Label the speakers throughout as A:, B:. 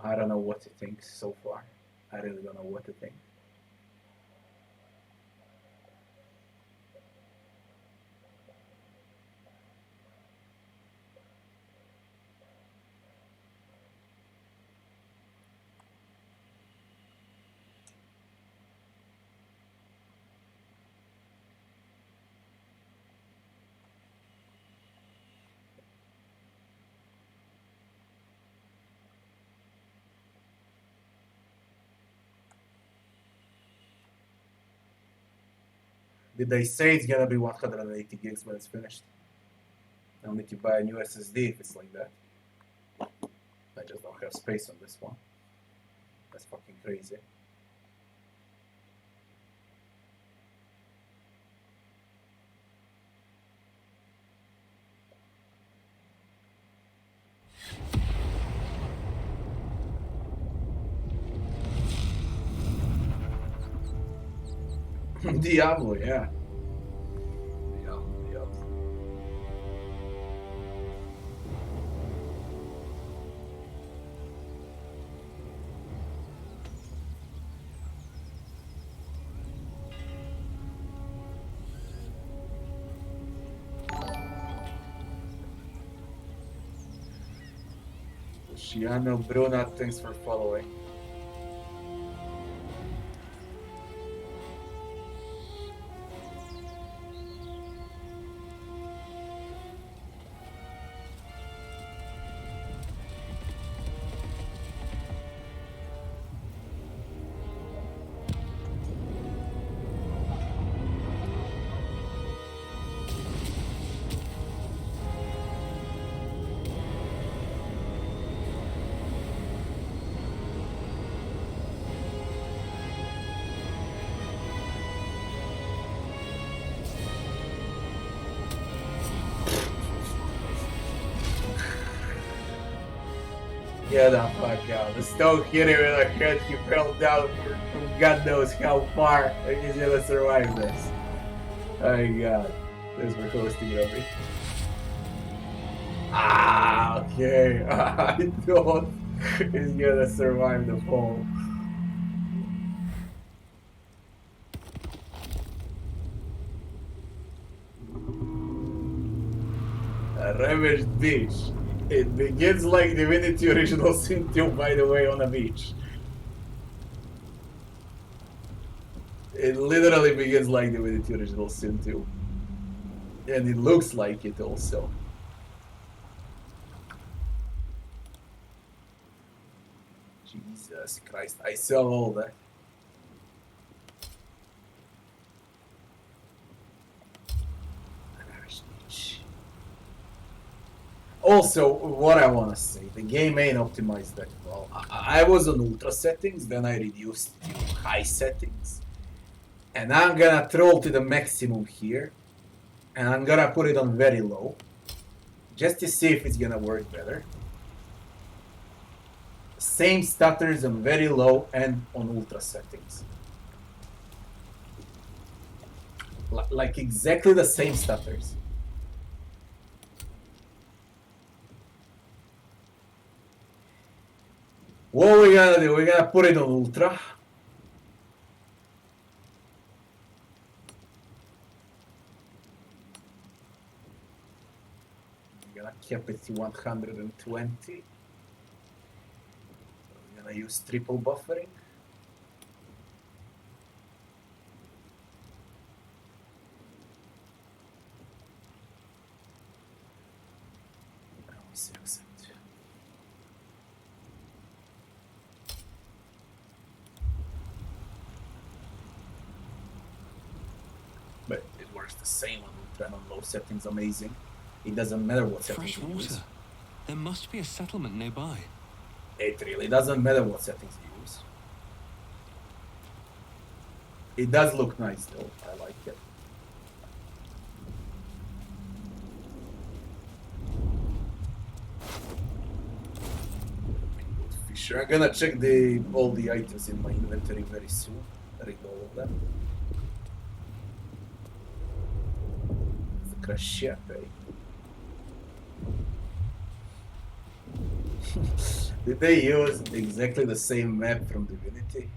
A: I don't know what to think so far. I really don't know what to think. Did they say it's gonna be 180 gigs when it's finished? I'll need to buy a new SSD if it's like that. I just don't have space on this one. That's fucking crazy. Diablo, yeah. Diablo. Luciano Bruna, thanks for following. Get the fuck out. The stone hit him in the head. He fell down from God knows how far. And he's gonna survive this. Oh my god. Thanks for hosting, Robbie. Ah, okay. I thought he's gonna survive the fall. A ravaged beach. It begins like Divinity original Sin 2, by the way, on a beach. It literally begins like Divinity original Sin 2. And it looks like it also. Jesus Christ, I saw all that. Also, what I want to say, the game ain't optimized that well. I was on ultra settings, then I reduced to high settings. And I'm gonna troll to the maximum here. And I'm gonna put it on very low. Just to see if it's gonna work better. Same stutters on very low and on ultra settings. Like exactly the same stutters. What are we gonna do? We're gonna put it on ultra. We're gonna keep it to 120. We're gonna use triple buffering. But it works the same on ultra and on low settings. Amazing. It doesn't matter what settings
B: Fresh
A: you use.
B: water. There must be a settlement nearby.
A: It really doesn't matter what settings you use. It does look nice though. I like it. Fisher. I'm gonna check all the items in my inventory very soon. Read all of them. The Krashepe. Did they use exactly the same map from Divinity?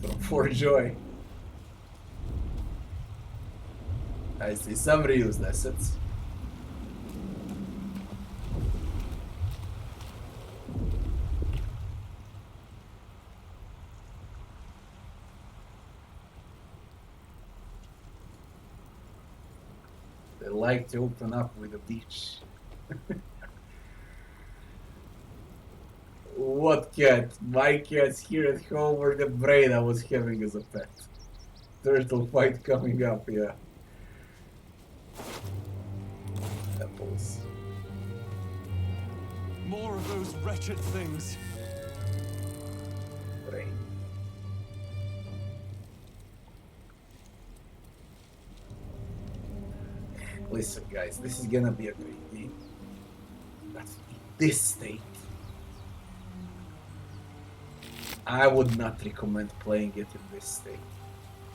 A: From For Joy? I see some reused assets. They like to open up with a beach. What cat? My cat's here at home or the brain I was having as a pet. Turtle fight coming up, yeah. Apples.
B: More of those wretched things.
A: Brain. Listen, guys, this is gonna be a great game. But in this state, I would not recommend playing it in this state.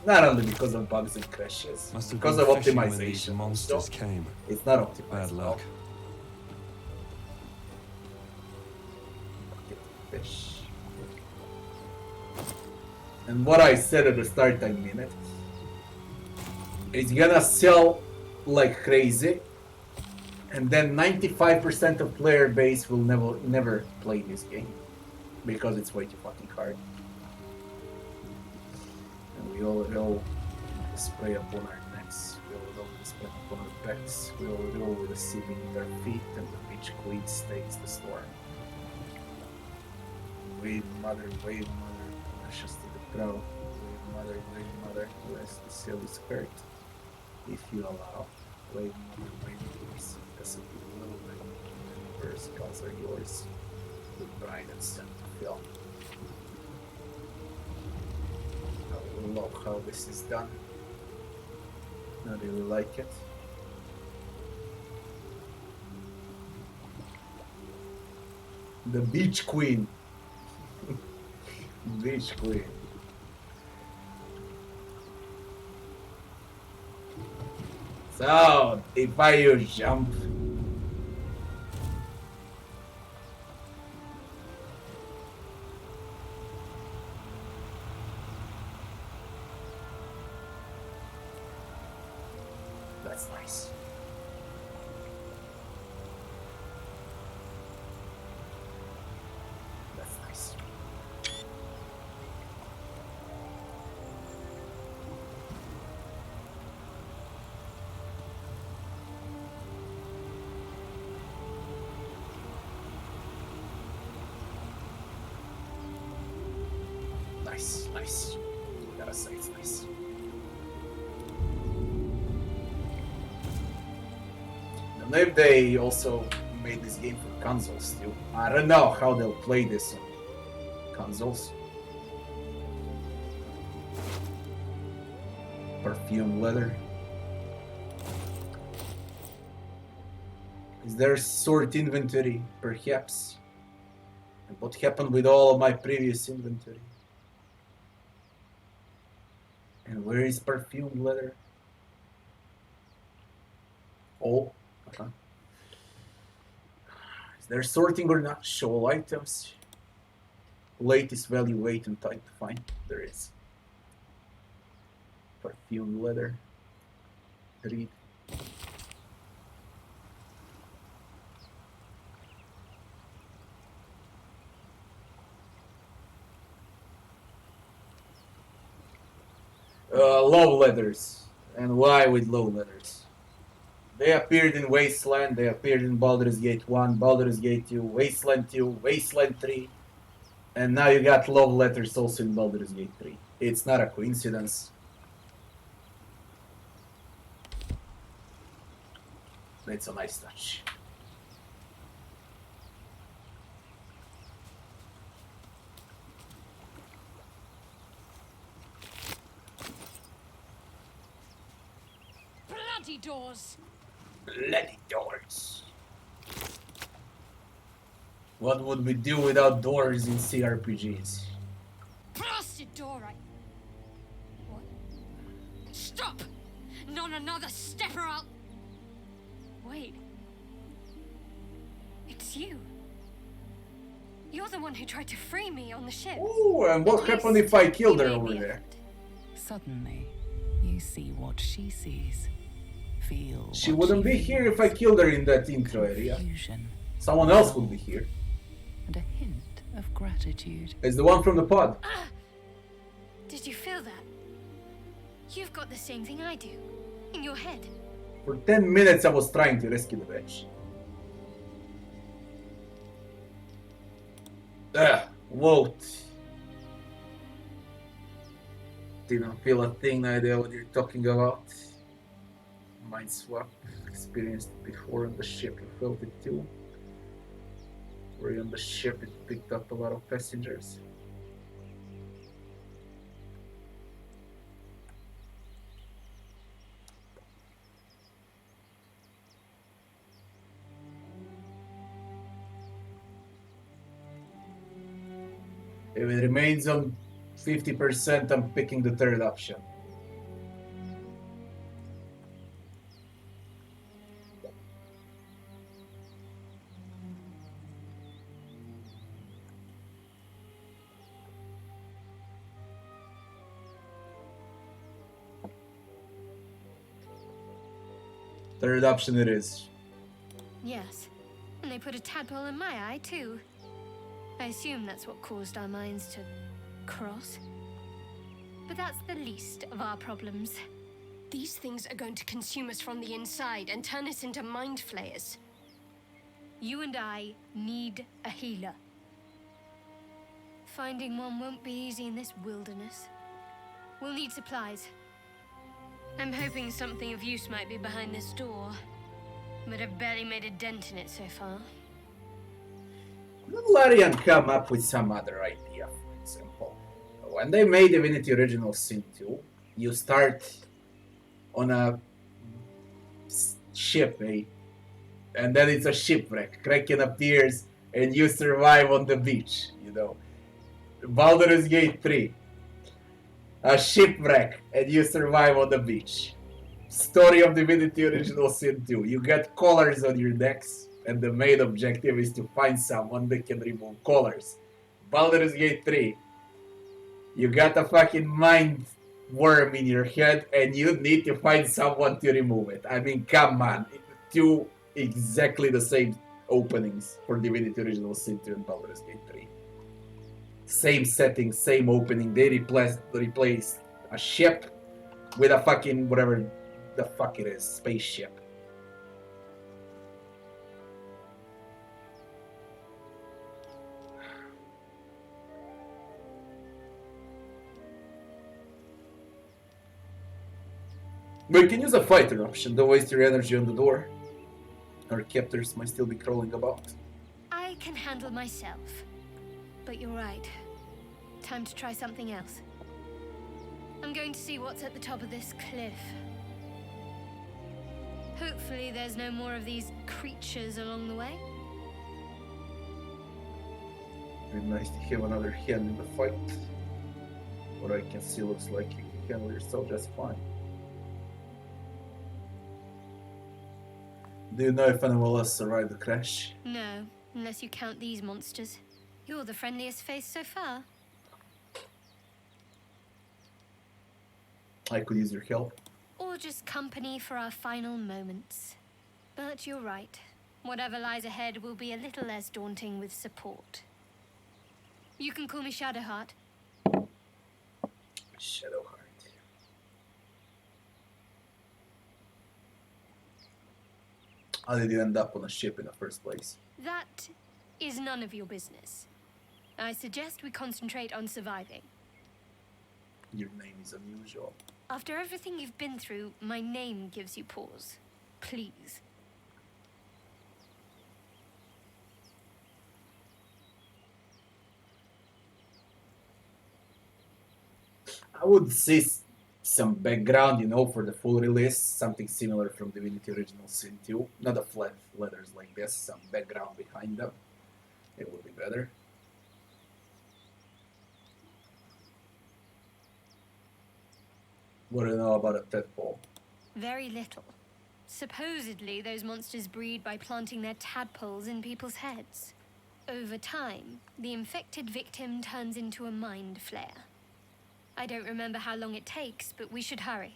A: Not only because of bugs and crashes,
B: Must have
A: because
B: been
A: of
B: fishing when these
A: optimization.
B: monsters
A: Also,
B: came.
A: it's not optimized.
B: Bad
A: at all.
B: luck.
A: Get the fish. And what I said at the start, I mean it. It's gonna sell like crazy, and then 95% of player base will never play this game because it's way too fucking hard. And we all go spray upon our necks. We all go spray upon our backs. We all go with the sea beneath our feet, and the beach queen stays the storm. Wave mother, lash us to the prow. Wave mother, rest the silly skirt. If you allow, wave mother, yours. As if you will, the first gods are yours. The bride and sent to fill. I love how this is done. I really like it. The beach queen. Beach queen. So, if I use jump, that's nice. That's nice. Nice. Gotta say it's nice. And maybe they also made this game for consoles too. I don't know how they'll play this on consoles. Perfume leather. Is there sort inventory? Perhaps. And what happened with all of my previous inventory? And where is perfume leather? Oh, okay. Is there sorting or not? Show all items. Latest value, wait and type to find. There is. Perfume leather. Read. Low letters. And why with low letters? They appeared in Wasteland, they appeared in Baldur's Gate 1, Baldur's Gate 2, Wasteland 2, Wasteland 3, and now you got love letters also in Baldur's Gate 3. It's not a coincidence. It's a nice touch.
C: Bloody doors!
A: Bloody doors. What would we do without doors in CRPGs?
C: Blasted door, What? Stop! Not another step or I'll... Wait. It's It's you. You're the one who tried to free me on the ship.
A: Oh, and what
C: At
A: happened
C: least
A: if I killed
C: you
A: her
C: made
A: over
C: the
A: there?
C: effort.
D: Suddenly, you see what she sees. Feel
A: She
D: what
A: wouldn't be here if I
D: feels.
A: killed her in that intro area.
D: Confusion.
A: Someone else would be here.
D: And a hint of gratitude.
A: It's the one from the pod.
C: Did you feel that? You've got the same thing I do. In your head.
A: For 10 minutes I was trying to rescue the bitch. Vote. Didn't feel a thing, no idea what you're talking about. Mind swap. Experienced it before on the ship, you felt it too. Were you on the ship, it picked up a lot of passengers. If it remains on 50%, I'm picking the third option. Third option it is.
C: Yes. And they put a tadpole in my eye, too. I assume that's what caused our minds to cross. But that's the least of our problems. These things are going to consume us from the inside and turn us into Mind Flayers. You and I need a healer. Finding one won't be easy in this wilderness. We'll need supplies. I'm hoping something of use might be behind this door, but I've barely made a dent in it so far.
A: Couldn't Larian come up with some other idea, for example? When they made Divinity Original Sin 2, you start on a ship, eh? And then it's a shipwreck. Kraken appears and you survive on the beach, you know. Baldur's Gate 3. A shipwreck and you survive on the beach. Story of Divinity Original Sin 2. You get collars on your decks, and the main objective is to find someone that can remove collars. Baldur's Gate 3. You got a fucking mind worm in your head, and you need to find someone to remove it. I mean, come on. Two exactly the same openings for Divinity Original Sin 2 and Baldur's Gate 3. Same setting, same opening. They replaced a ship with a fucking whatever the fuck it is, spaceship. But you can use a fighter option, don't waste your energy on the door. Our captors might still be crawling about.
C: I can handle myself. But you're right. Time to try something else. I'm going to see what's at the top of this cliff. Hopefully there's no more of these creatures along the way.
A: It'd be nice to have another hand in the fight. What I can see looks like you can handle yourself just fine. Do you know if anyone else survived the crash?
C: No, unless you count these monsters. You're the friendliest face so far.
A: I could use your help.
C: Or just company for our final moments. But you're right. Whatever lies ahead will be a little less daunting with support. You can call me Shadowheart.
A: Shadowheart. How did you end up on a ship in the first place?
C: That is none of your business. I suggest we concentrate on surviving.
A: Your name is unusual.
C: After everything you've been through, my name gives you pause. Please.
A: I would say some background, you know, for the full release, something similar from Divinity Original Sin 2. Not a flat letters like this, some background behind them. It would be better. What do you know about a tadpole?
C: Very little. Supposedly, those monsters breed by planting their tadpoles in people's heads. Over time, the infected victim turns into a Mind Flayer. I don't remember how long it takes, but we should hurry.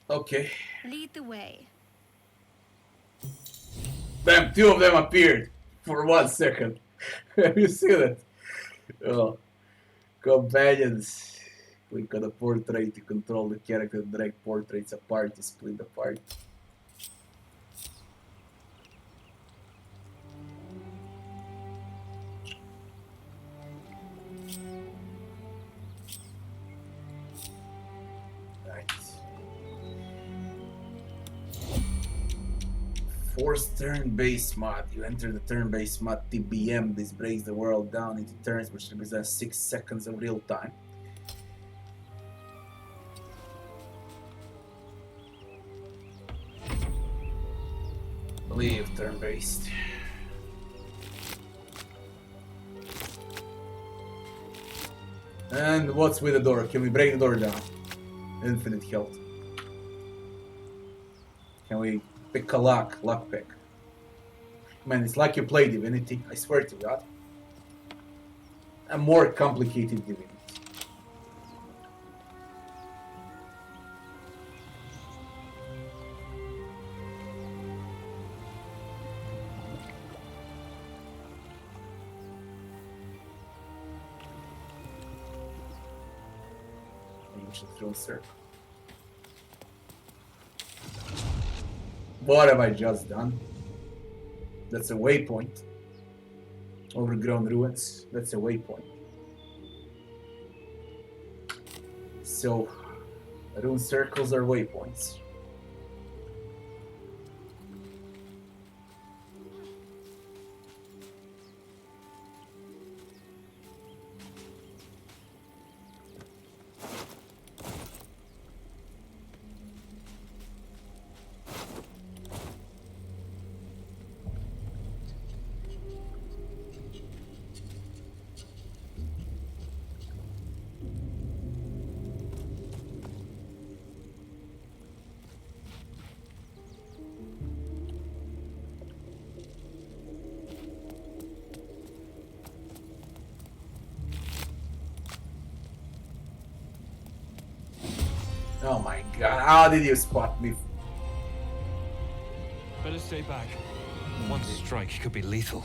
A: Okay.
C: Lead the way.
A: Damn, two of them appeared for 1 second. Have you seen it? Oh. Companions. Click on the portrait to control the character, drag portraits apart to split apart. Right. Forced turn-based mod. You enter the turn-based mod TBM. This breaks the world down into turns, which represents 6 seconds of real time. Leave turn-based. And what's with the door? Can we break the door down? Infinite health. Can we pick a lock pick? Man, it's like you play Divinity, I swear to God. A more complicated Divinity. Ancient Throne Circle. What have I just done? That's a waypoint. Overgrown ruins. That's a waypoint. So, rune circles are waypoints. Oh my god, how did you spot me?
B: Better stay back. One strike could be lethal.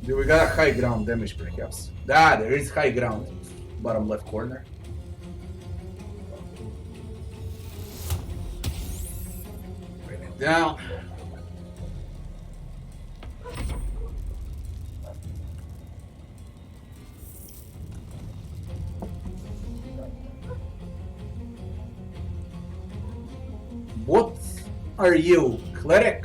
A: Do we got a high ground damage perhaps? Ah, there is high ground. Bottom left corner. Bring it down. What are you, cleric?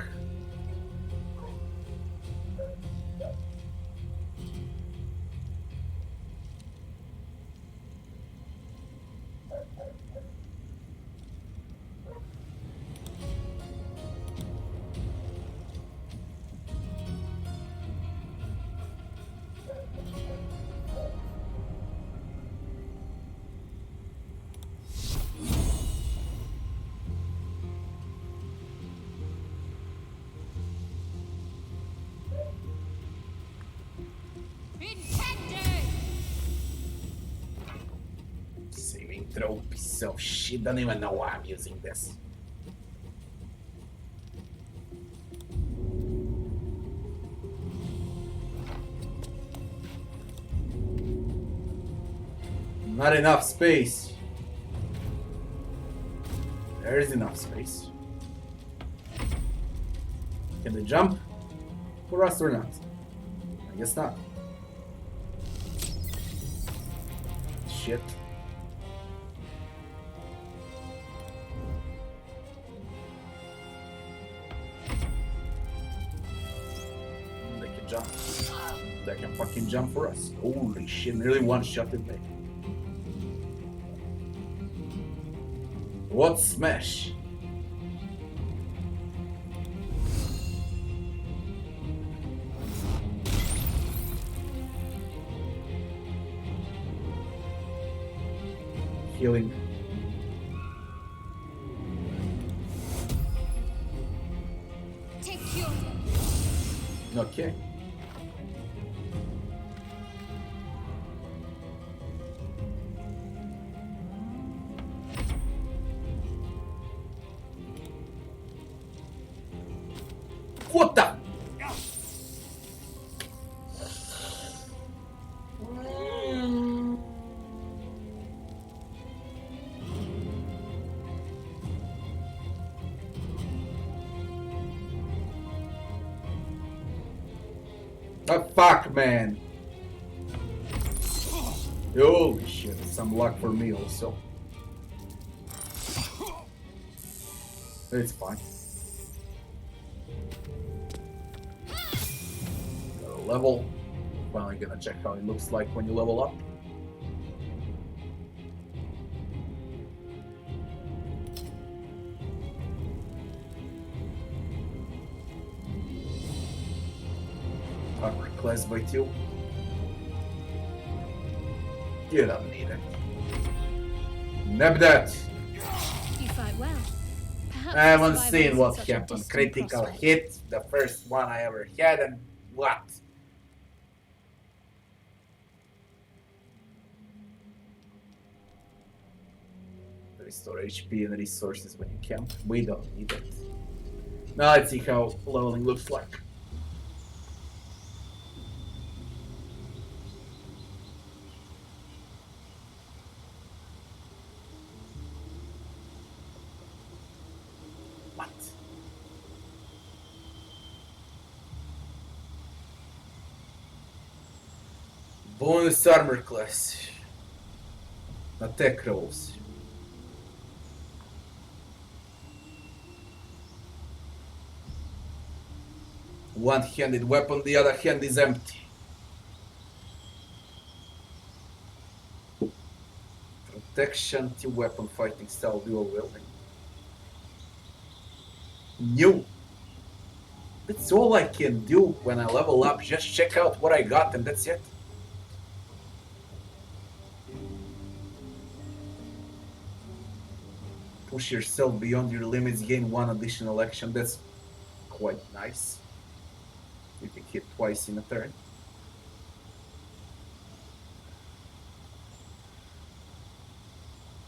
A: Saving throw, piece of shit. Don't even know why I'm using this. Not enough space. There is enough space. Can they jump for us or not? I guess not. Shit. jump. That can fucking jump for us. Holy shit, nearly one-shotted me. What smash? Healing.
C: Take cure.
A: Okay. What the? Oh, fuck, man. Holy shit, some luck for me also. It's fine. Got a level. Finally gonna check how it looks like when you level up. Armor class by 2. You don't need it. Nab that!
C: You fight well. Perhaps
A: I haven't
C: survival
A: seen
C: isn't
A: what
C: such a
A: happened.
C: distant
A: Critical
C: prospect.
A: hit, the first one I ever had, and what? Restore HP and resources when you camp. We don't need it. Now let's see how leveling looks like. What? Bonus armor class. Attack rolls. One-handed weapon, the other hand is empty. Protection, two-weapon fighting style, dual wielding. New. That's all I can do when I level up. Just check out what I got and that's it. Push yourself beyond your limits, gain one additional action. That's quite nice. You can hit twice in a turn.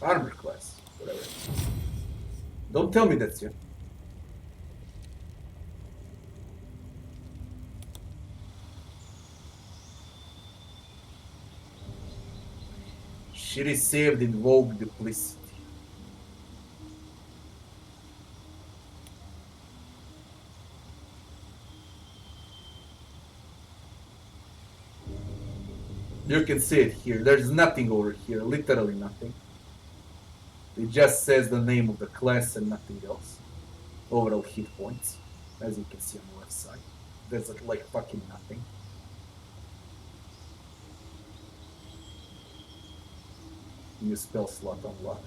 A: Armor class, whatever. Don't tell me that's it. She received invoke duplicity. You can see it here. There's nothing over here, literally nothing. It just says the name of the class and nothing else. Overall hit points, as you can see on the left side. There's like fucking nothing. New spell slot unlocked.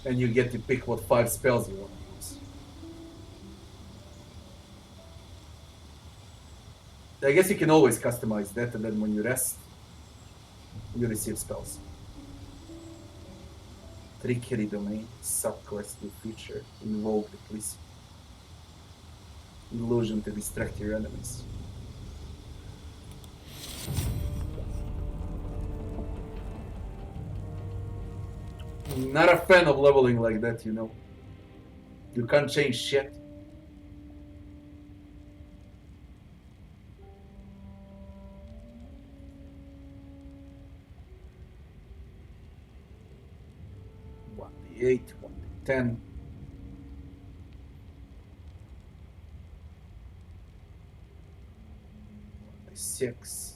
A: And you get to pick what 5 spells you want to use. I guess you can always customize that, and then when you rest, you receive spells. Trickery domain, subquest new feature, invoke duplicity. Illusion to distract your enemies. Not a fan of leveling like that, you know. You can't change shit. One d8, 1d10. One d6.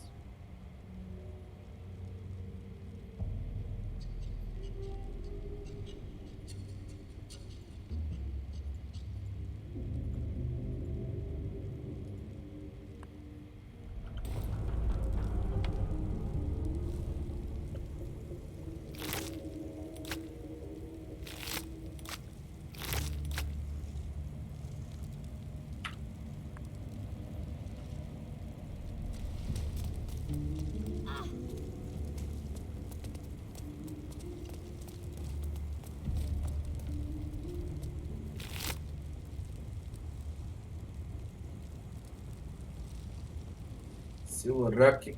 A: Silver Rocket.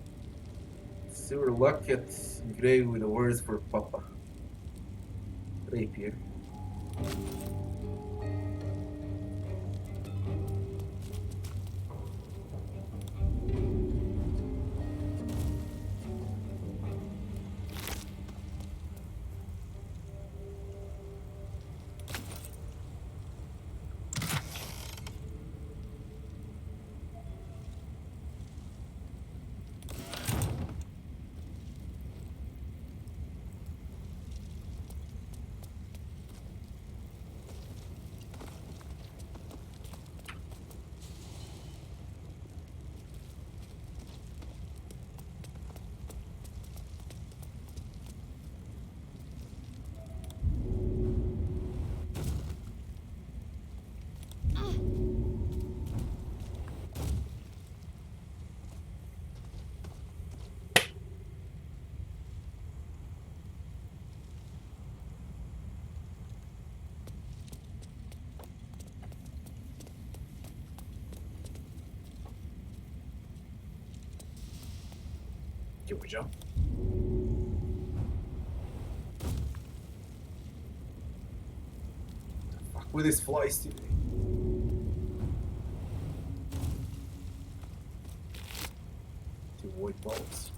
A: Silver Locket engraved with the words for Papa. Rapier. Here we go. Fuck with these flies today. Two white balls.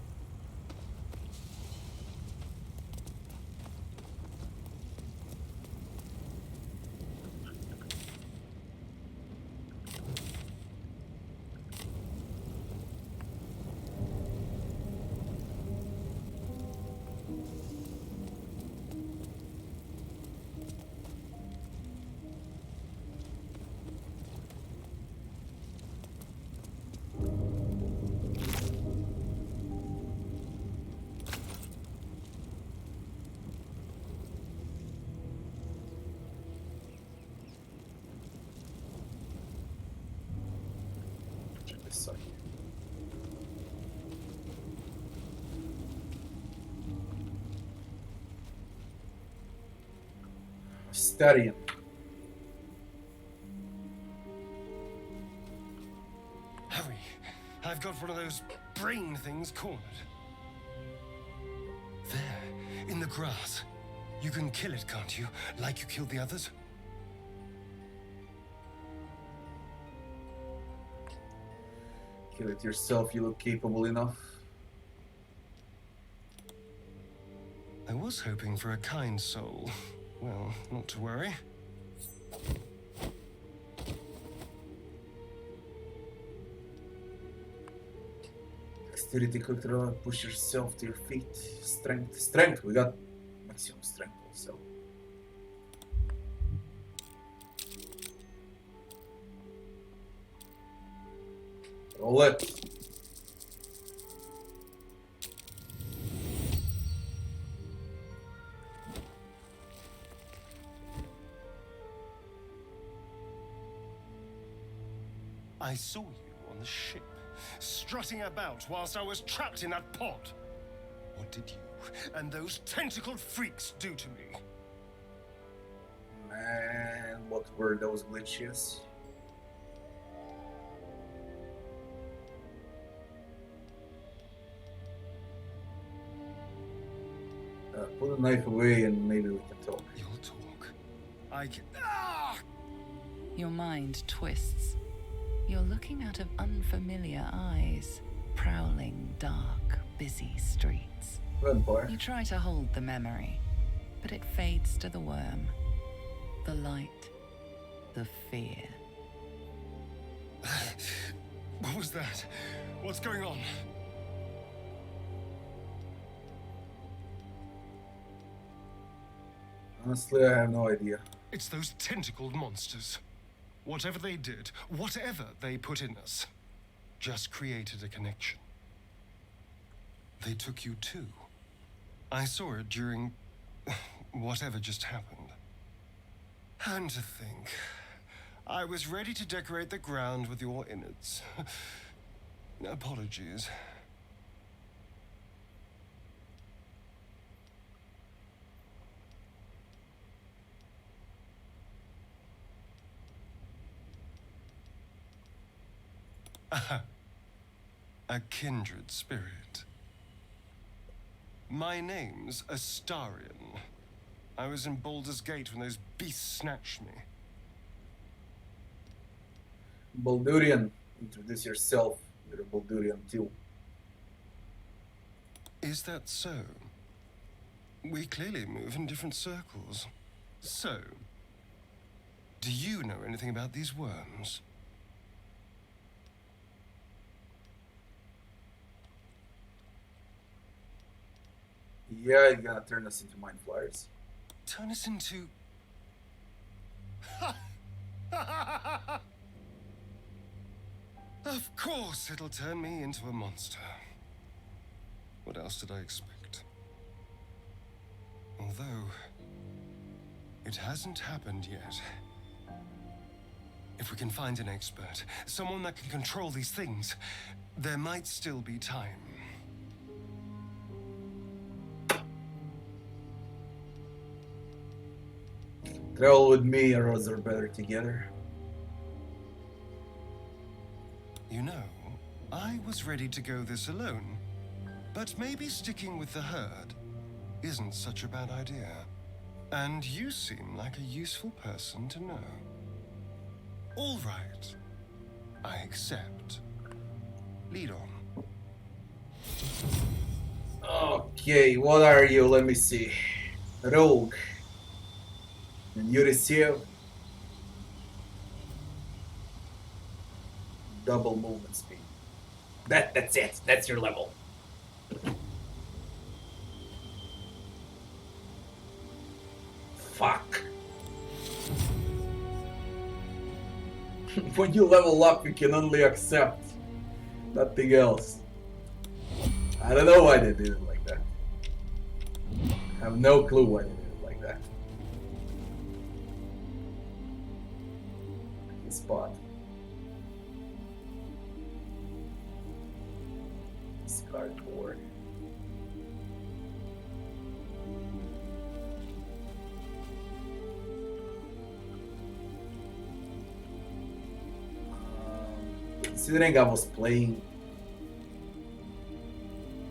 A: Check this side. Astarion.
E: Hurry! I've got one of those brain things cornered. There, in the grass. You can kill it, can't you? Like you killed the others?
A: Kill it yourself, you look capable enough.
E: I was hoping for a kind soul. Well, not to worry.
A: Dexterity, quick draw, push yourself to your feet. Strength. Strength, we got maximum strength also. Roll it.
E: I saw you on the ship, strutting about whilst I was trapped in that pod. What did you and those tentacled freaks do to me?
A: Man, what were those glitches? Put the knife away and maybe we can talk.
E: You'll talk. I can... Ah!
D: Your mind twists. You're looking out of unfamiliar eyes, prowling dark, busy streets.
A: Vampire.
D: You try to hold the memory, but it fades to the worm, the light, the fear.
E: What was that? What's going on?
A: Honestly, I have no idea.
E: It's those tentacled monsters. Whatever they did, whatever they put in us, just created a connection. They took you too. I saw it during whatever just happened. And to think, I was ready to decorate the ground with your innards. Apologies. A kindred spirit. My name's Astarion. I was in Baldur's Gate when those beasts snatched me.
A: Baldurian, introduce yourself. You're a Baldurian too.
E: Is that so? We clearly move in different circles. So, do you know anything about these worms?
A: Yeah, you're gonna turn us into Mind Flayers.
E: Turn us into... Of course it'll turn me into a monster. What else did I expect? Although, it hasn't happened yet. If we can find an expert, someone that can control these things, there might still be time.
A: Travel with me, or odds are better together.
E: You know, I was ready to go this alone, but maybe sticking with the herd isn't such a bad idea. And you seem like a useful person to know. All right, I accept. Lead on.
A: Okay, what are you? Let me see. Rogue. And you receive double movement speed. That's it. That's your level. Fuck. When you level up, you can only accept nothing else. I don't know why they did it like that. I have no clue why they did it like that. Spot. Discard board. Considering I was playing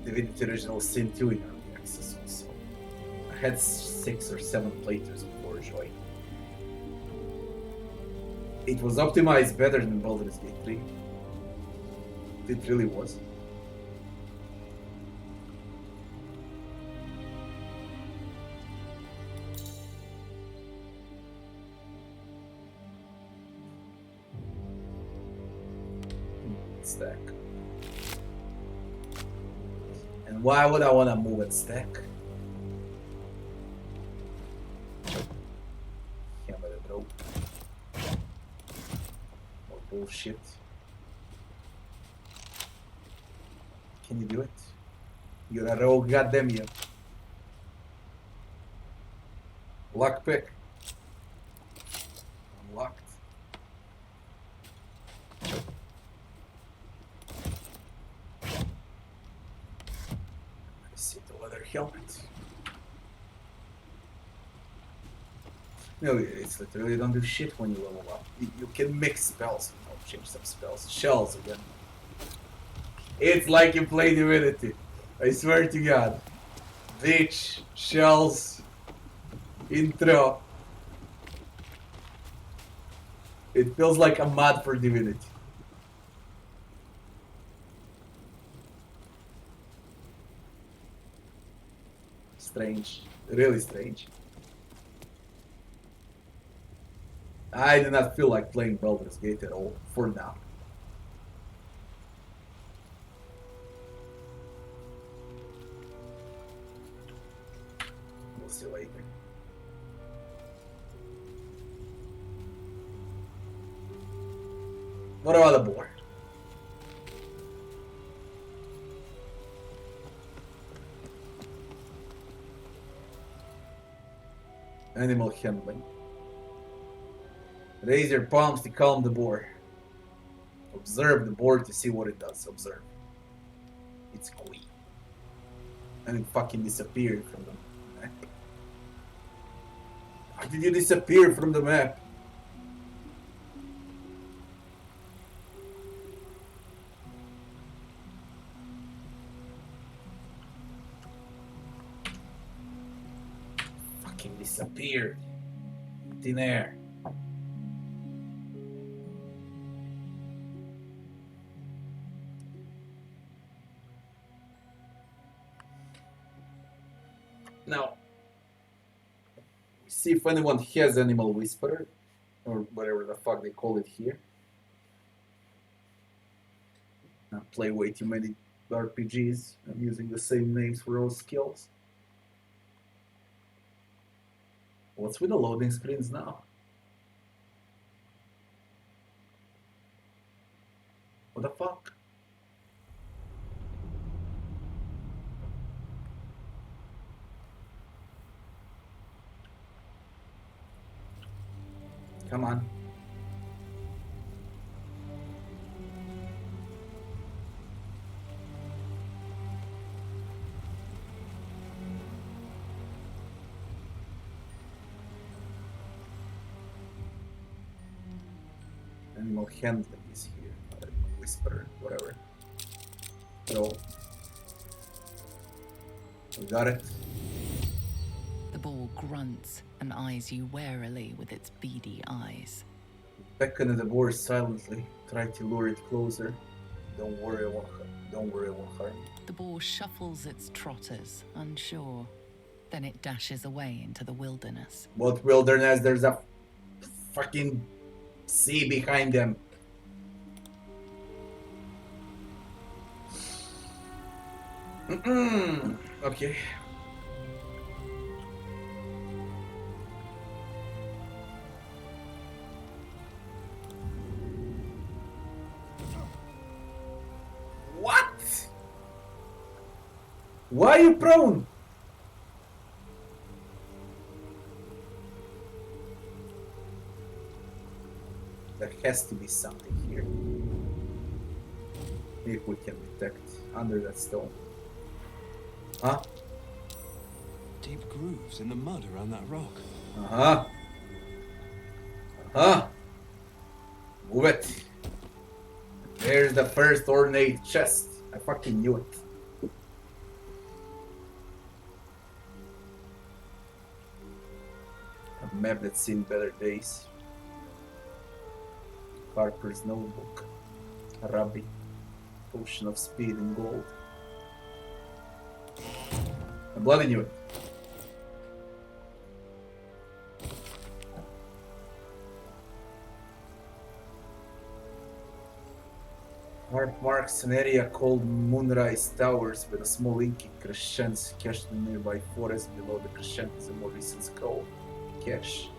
A: Divinity Original Sin 2 in early access also. I had 6 or 7 playthroughs before joining. It was optimized better than Baldur's Gate 3. It really was. Stack. And why would I want to move it stack? Hammer the rope. More bullshit. Can you do it? You're a rogue, goddamn you. Lockpick. Unlocked. Helmet. No, it's literally don't do shit when you level up. You can mix spells, you know, change some spells. Shells again. It's like you play Divinity. I swear to God. Ditch, shells, intro. It feels like a mod for Divinity. Strange, really strange. I do not feel like playing Baldur's Gate at all for now. We'll see later. What about the board? Animal handling. Raise your palms to calm the boar. Observe the board to see what it does. Observe. It's queen. And it fucking disappeared from the map. How did you disappear from the map? disappeared. Thin air. Now, see if anyone has Animal Whisperer, or whatever the fuck they call it here. I play way too many RPGs. I'm using the same names for all skills. What's with the loading screens now? What the fuck? Come on. Animal handling is here. Whisper, whatever. So, we got it.
D: The boar grunts and eyes you warily with its beady eyes.
A: Beckon at the boar silently. Try to lure it closer. Don't worry, I won't harm you.
D: The boar shuffles its trotters, unsure. Then it dashes away into the wilderness.
A: What wilderness? There's a fucking sea behind them. Okay. What? Why are you prone? There has to be something here. If we can detect under that stone. Huh?
B: Deep grooves in the mud around that rock.
A: Uh-huh. Uh-huh. Move it. There's the first ornate chest. I fucking knew it. A map that's seen better days. Harper's notebook. A rabbi. Potion of speed in gold. I bloody knew it. Harp marks an area called Moonrise Towers with a small inky crescent cached in a nearby forest. Below the crescent is a more recent scroll. Cache.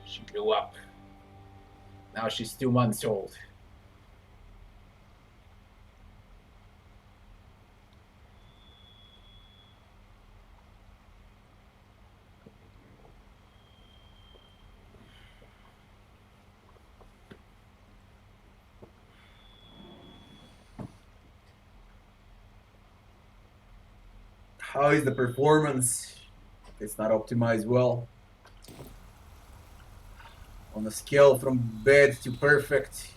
A: She grew up. Now she's 2 months old. How is the performance? It's not optimized well. On a scale from bad to perfect.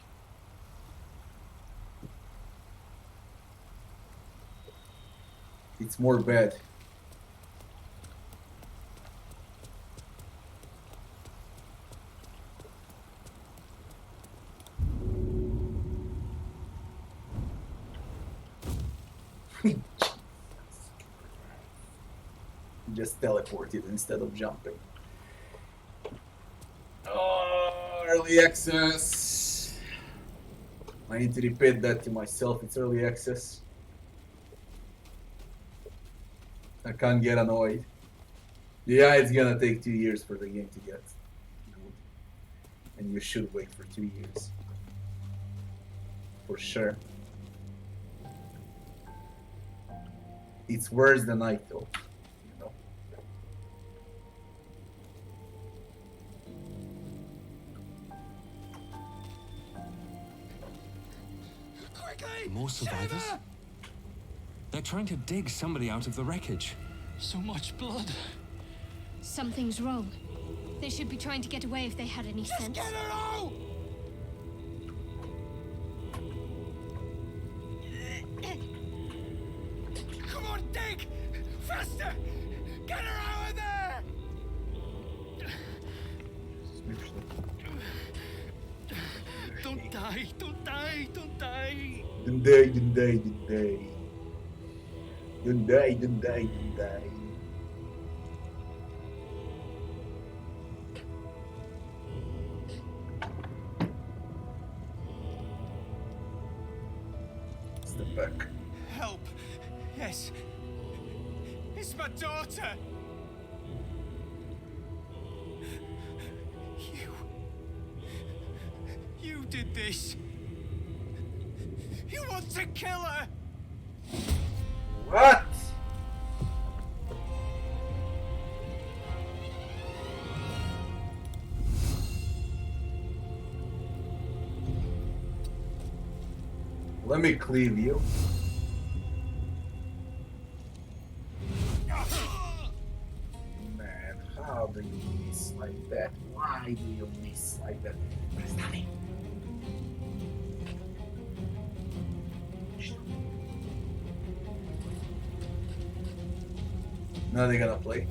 A: It's more bad. Just teleported instead of jumping. Oh, early access. I need to repeat that to myself. It's early access. I can't get annoyed. Yeah, it's gonna take 2 years for the game to get good. And you should wait for 2 years. For sure. It's worse than I thought. You know?
B: More survivors? They're trying to dig somebody out of the wreckage.
F: So much blood.
C: Something's wrong. They should be trying to get away if they had any sense.
F: Get her out! Come on, dig! Faster! Get her out of there! Don't die! Don't die! Don't die!
A: Don't die, don't die, don't die. Don't die, don't die, don't die. Step back.
F: Help! Yes. It's my daughter! You did this! You want to kill her!
A: What? Let me cleave you. Man, how do you miss like that? Why do you miss like that? Press nothing. Now they're gonna play.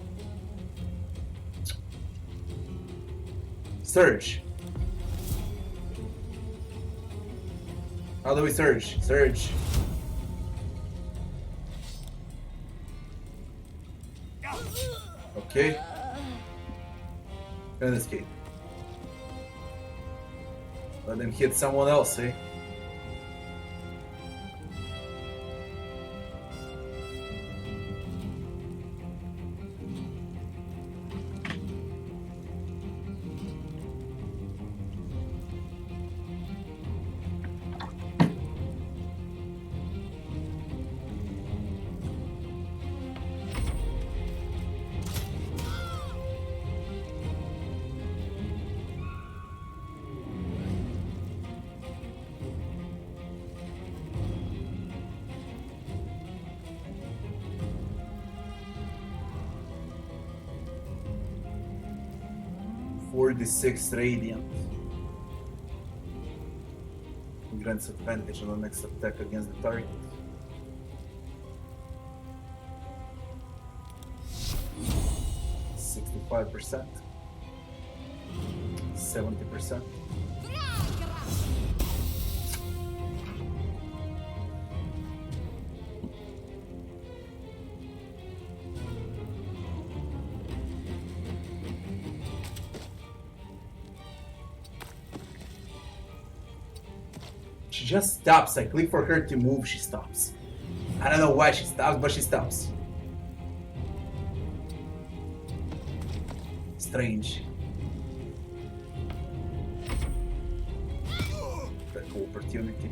A: Surge. How do we surge? Surge. Okay. And escape. Let them hit someone else, eh? .46 radiant. Grants advantage on the next attack against the target. %65%. 70%. She just stops. I click for her to move, she stops. I don't know why she stops, but she stops. Strange. That opportunity.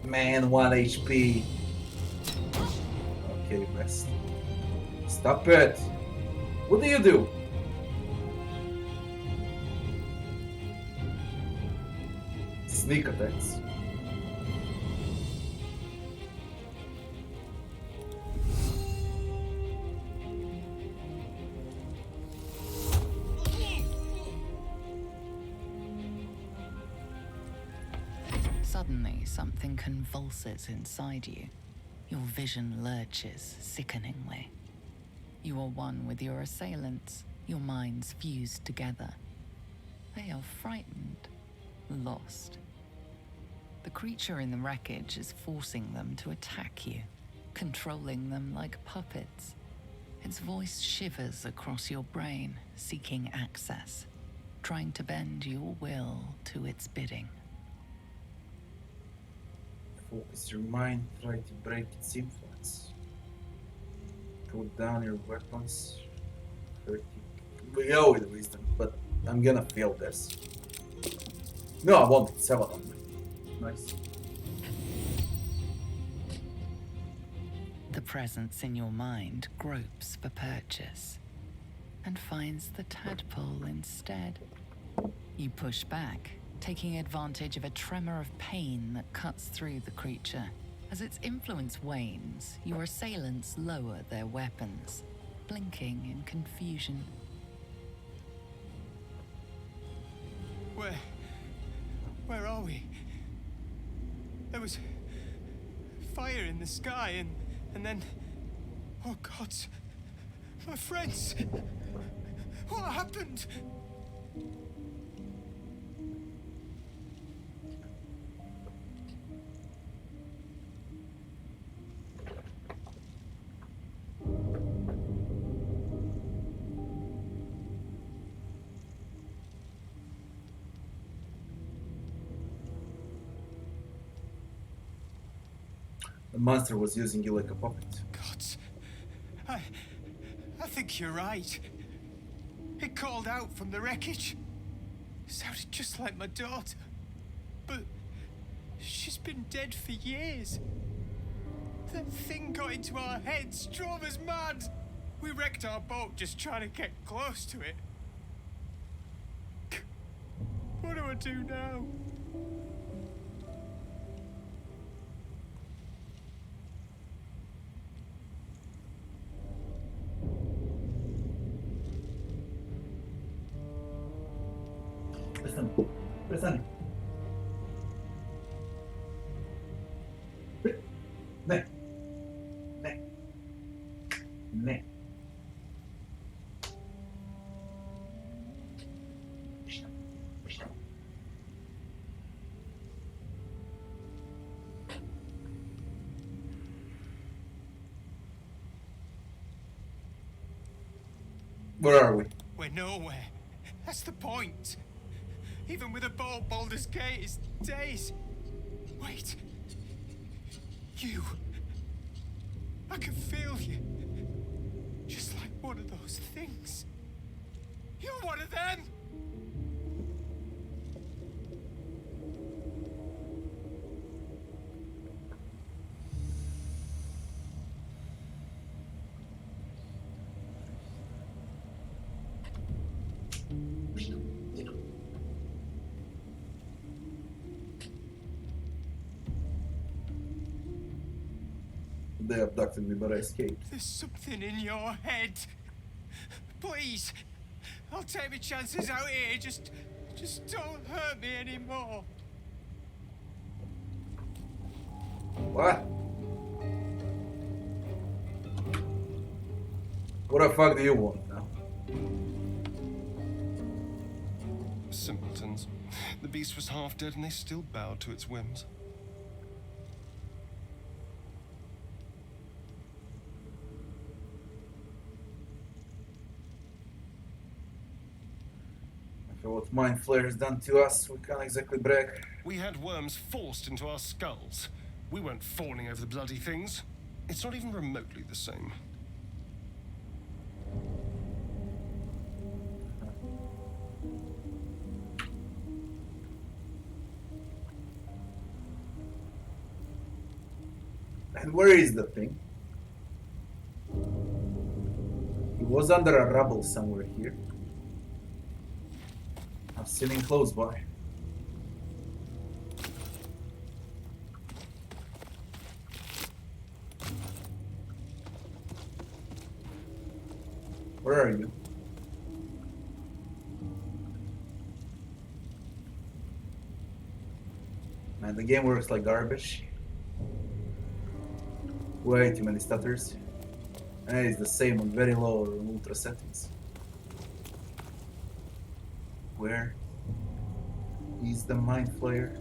A: Man, 1 HP. Okay, rest. Stop it. What do you do? Sneak attacks.
D: Suddenly, something convulses inside you. Your vision lurches sickeningly. You are one with your assailants, your minds fused together. They are frightened, lost. The creature in the wreckage is forcing them to attack you, controlling them like puppets. Its voice shivers across your brain, seeking access, trying to bend your will to its bidding.
A: Focus your mind, try to break its influence. Put down your weapons. 30. We go with wisdom, but I'm gonna fail this. No, I won't. 700. Nice.
D: The presence in your mind gropes for purchase and finds the tadpole instead. You push back, taking advantage of a tremor of pain that cuts through the creature. As its influence wanes, your assailants lower their weapons, blinking in confusion.
F: Where are we? There was fire in the sky and then... Oh God, my friends! What happened?
A: The monster was using you like a puppet.
F: God, I think you're right. It called out from the wreckage. It sounded just like my daughter. But she's been dead for years. That thing got into our heads, drove us mad. We wrecked our boat just trying to get close to it. What do I do now?
A: Prestani. Ne. Ne. Ne. Where are we?
F: We're nowhere. That's the point. Even with a boat, Baldur's Gate is days. Wait. You. I can feel you. Just like one of those things. You're one of them!
A: They abducted me, but I escaped.
F: There's something in your head. Please. I'll take my chances out here. Just don't hurt me anymore.
A: What? What the fuck do you want now?
E: Simpletons. The beast was half dead and they still bowed to its whims.
A: After what Mind Flayer has done to us, we can't exactly brag.
E: We had worms forced into our skulls. We weren't fawning over the bloody things. It's not even remotely the same.
A: And where is the thing? He was under a rubble somewhere here. I've seen him close by. Where are you? Man, the game works like garbage. Way too many stutters. And it's the same on very low or ultra settings. Where is the Mind Flayer?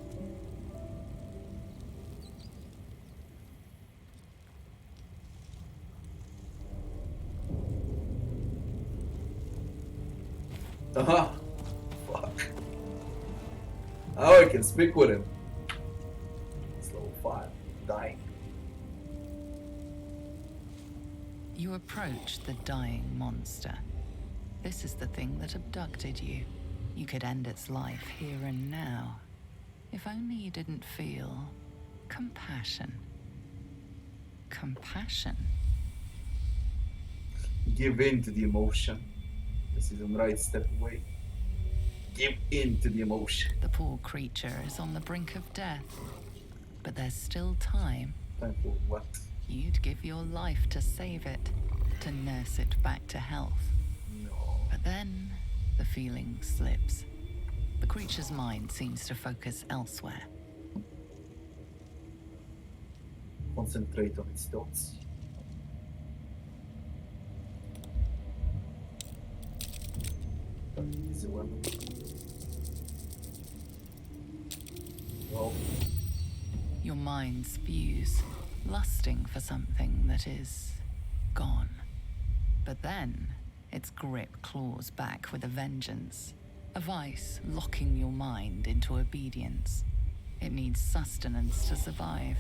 A: Uh-huh. Fuck. Now I can speak with him. It's level 5. Dying.
D: You approach the dying monster. This is the thing that abducted you. You could end its life here and now. If only you didn't feel compassion. Compassion?
A: Give in to the emotion. This is the right step away. give in to the emotion.
D: The poor creature is on the brink of death. But there's still time.
A: Time for what?
D: You'd give your life to save it, to nurse it back to health.
A: No.
D: But then, the feeling slips. The creature's mind seems to focus elsewhere.
A: Concentrate on its thoughts. Easy one. Well,
D: Your mind spews, lusting for something that is gone. But then, its grip claws back with a vengeance, a vice locking your mind into obedience. It needs sustenance to survive,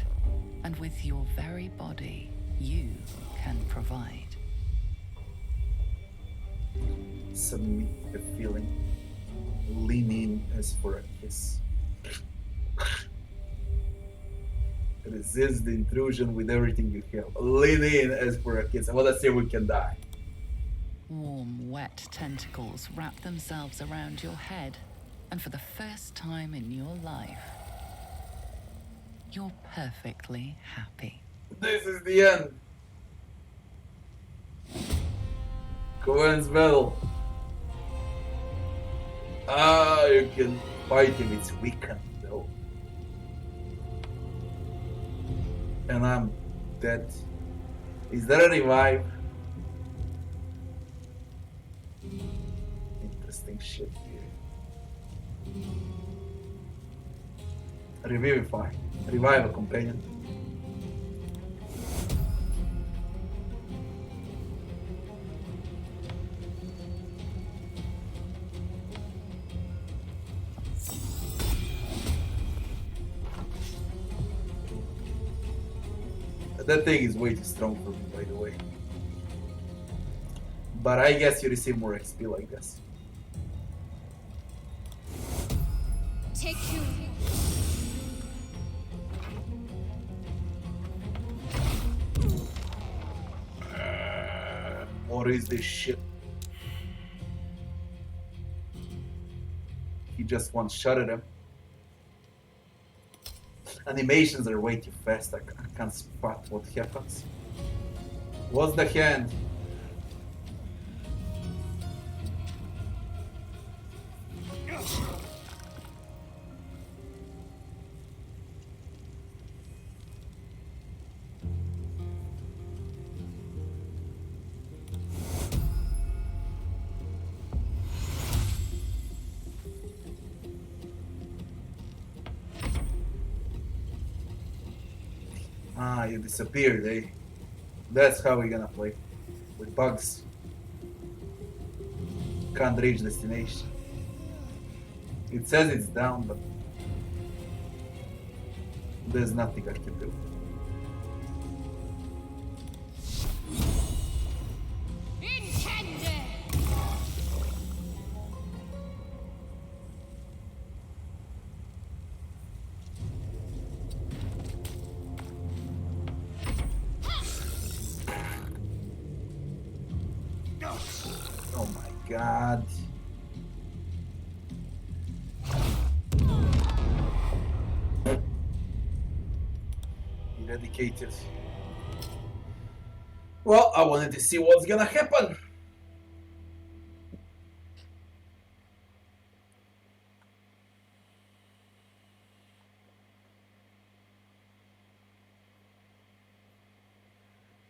D: and with your very body, you can provide.
A: submit the feeling. Lean in as for a kiss. Resist the intrusion with everything you have. Lean in as for a kiss. I wanna say we can die.
D: Warm, wet tentacles wrap themselves around your head, and for the first time in your life, you're perfectly happy.
A: This is the end. Cohen's battle. Ah, you can fight him. It's weakened though. And I'm dead. Is there a revive? Interesting shit here. Revivify. Revive a companion. That thing is way too strong for me, by the way. But I guess you receive more XP like this.
C: Take you.
A: Or is this shit? He just one shot at him. Animations are way too fast. I can't spot what happens. What's the hand? Ah, you disappeared, eh? That's how we're gonna play. With bugs. Can't reach destination. It says it's down, but there's nothing I can do. Oh my god. Eradicated. Well, I wanted to see what's gonna happen.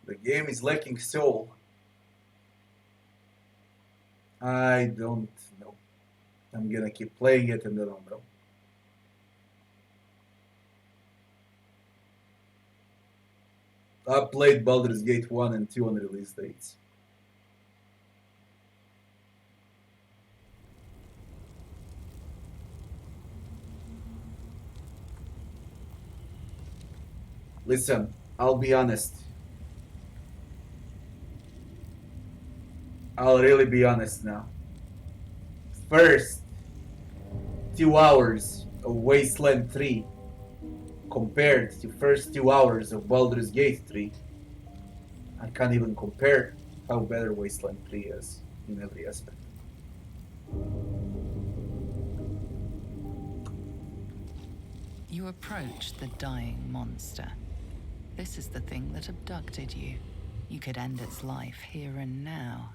A: The game is lacking soul. I don't know. I'm gonna keep playing it and then I'll know. I played Baldur's Gate 1 and 2 on release dates. Listen, I'll be honest. I'll really be honest now. First 2 hours of Wasteland 3 compared to first 2 hours of Baldur's Gate 3, I can't even compare how better Wasteland 3 is in every aspect.
D: You approach the dying monster. This is the thing that abducted you. You could end its life here and now.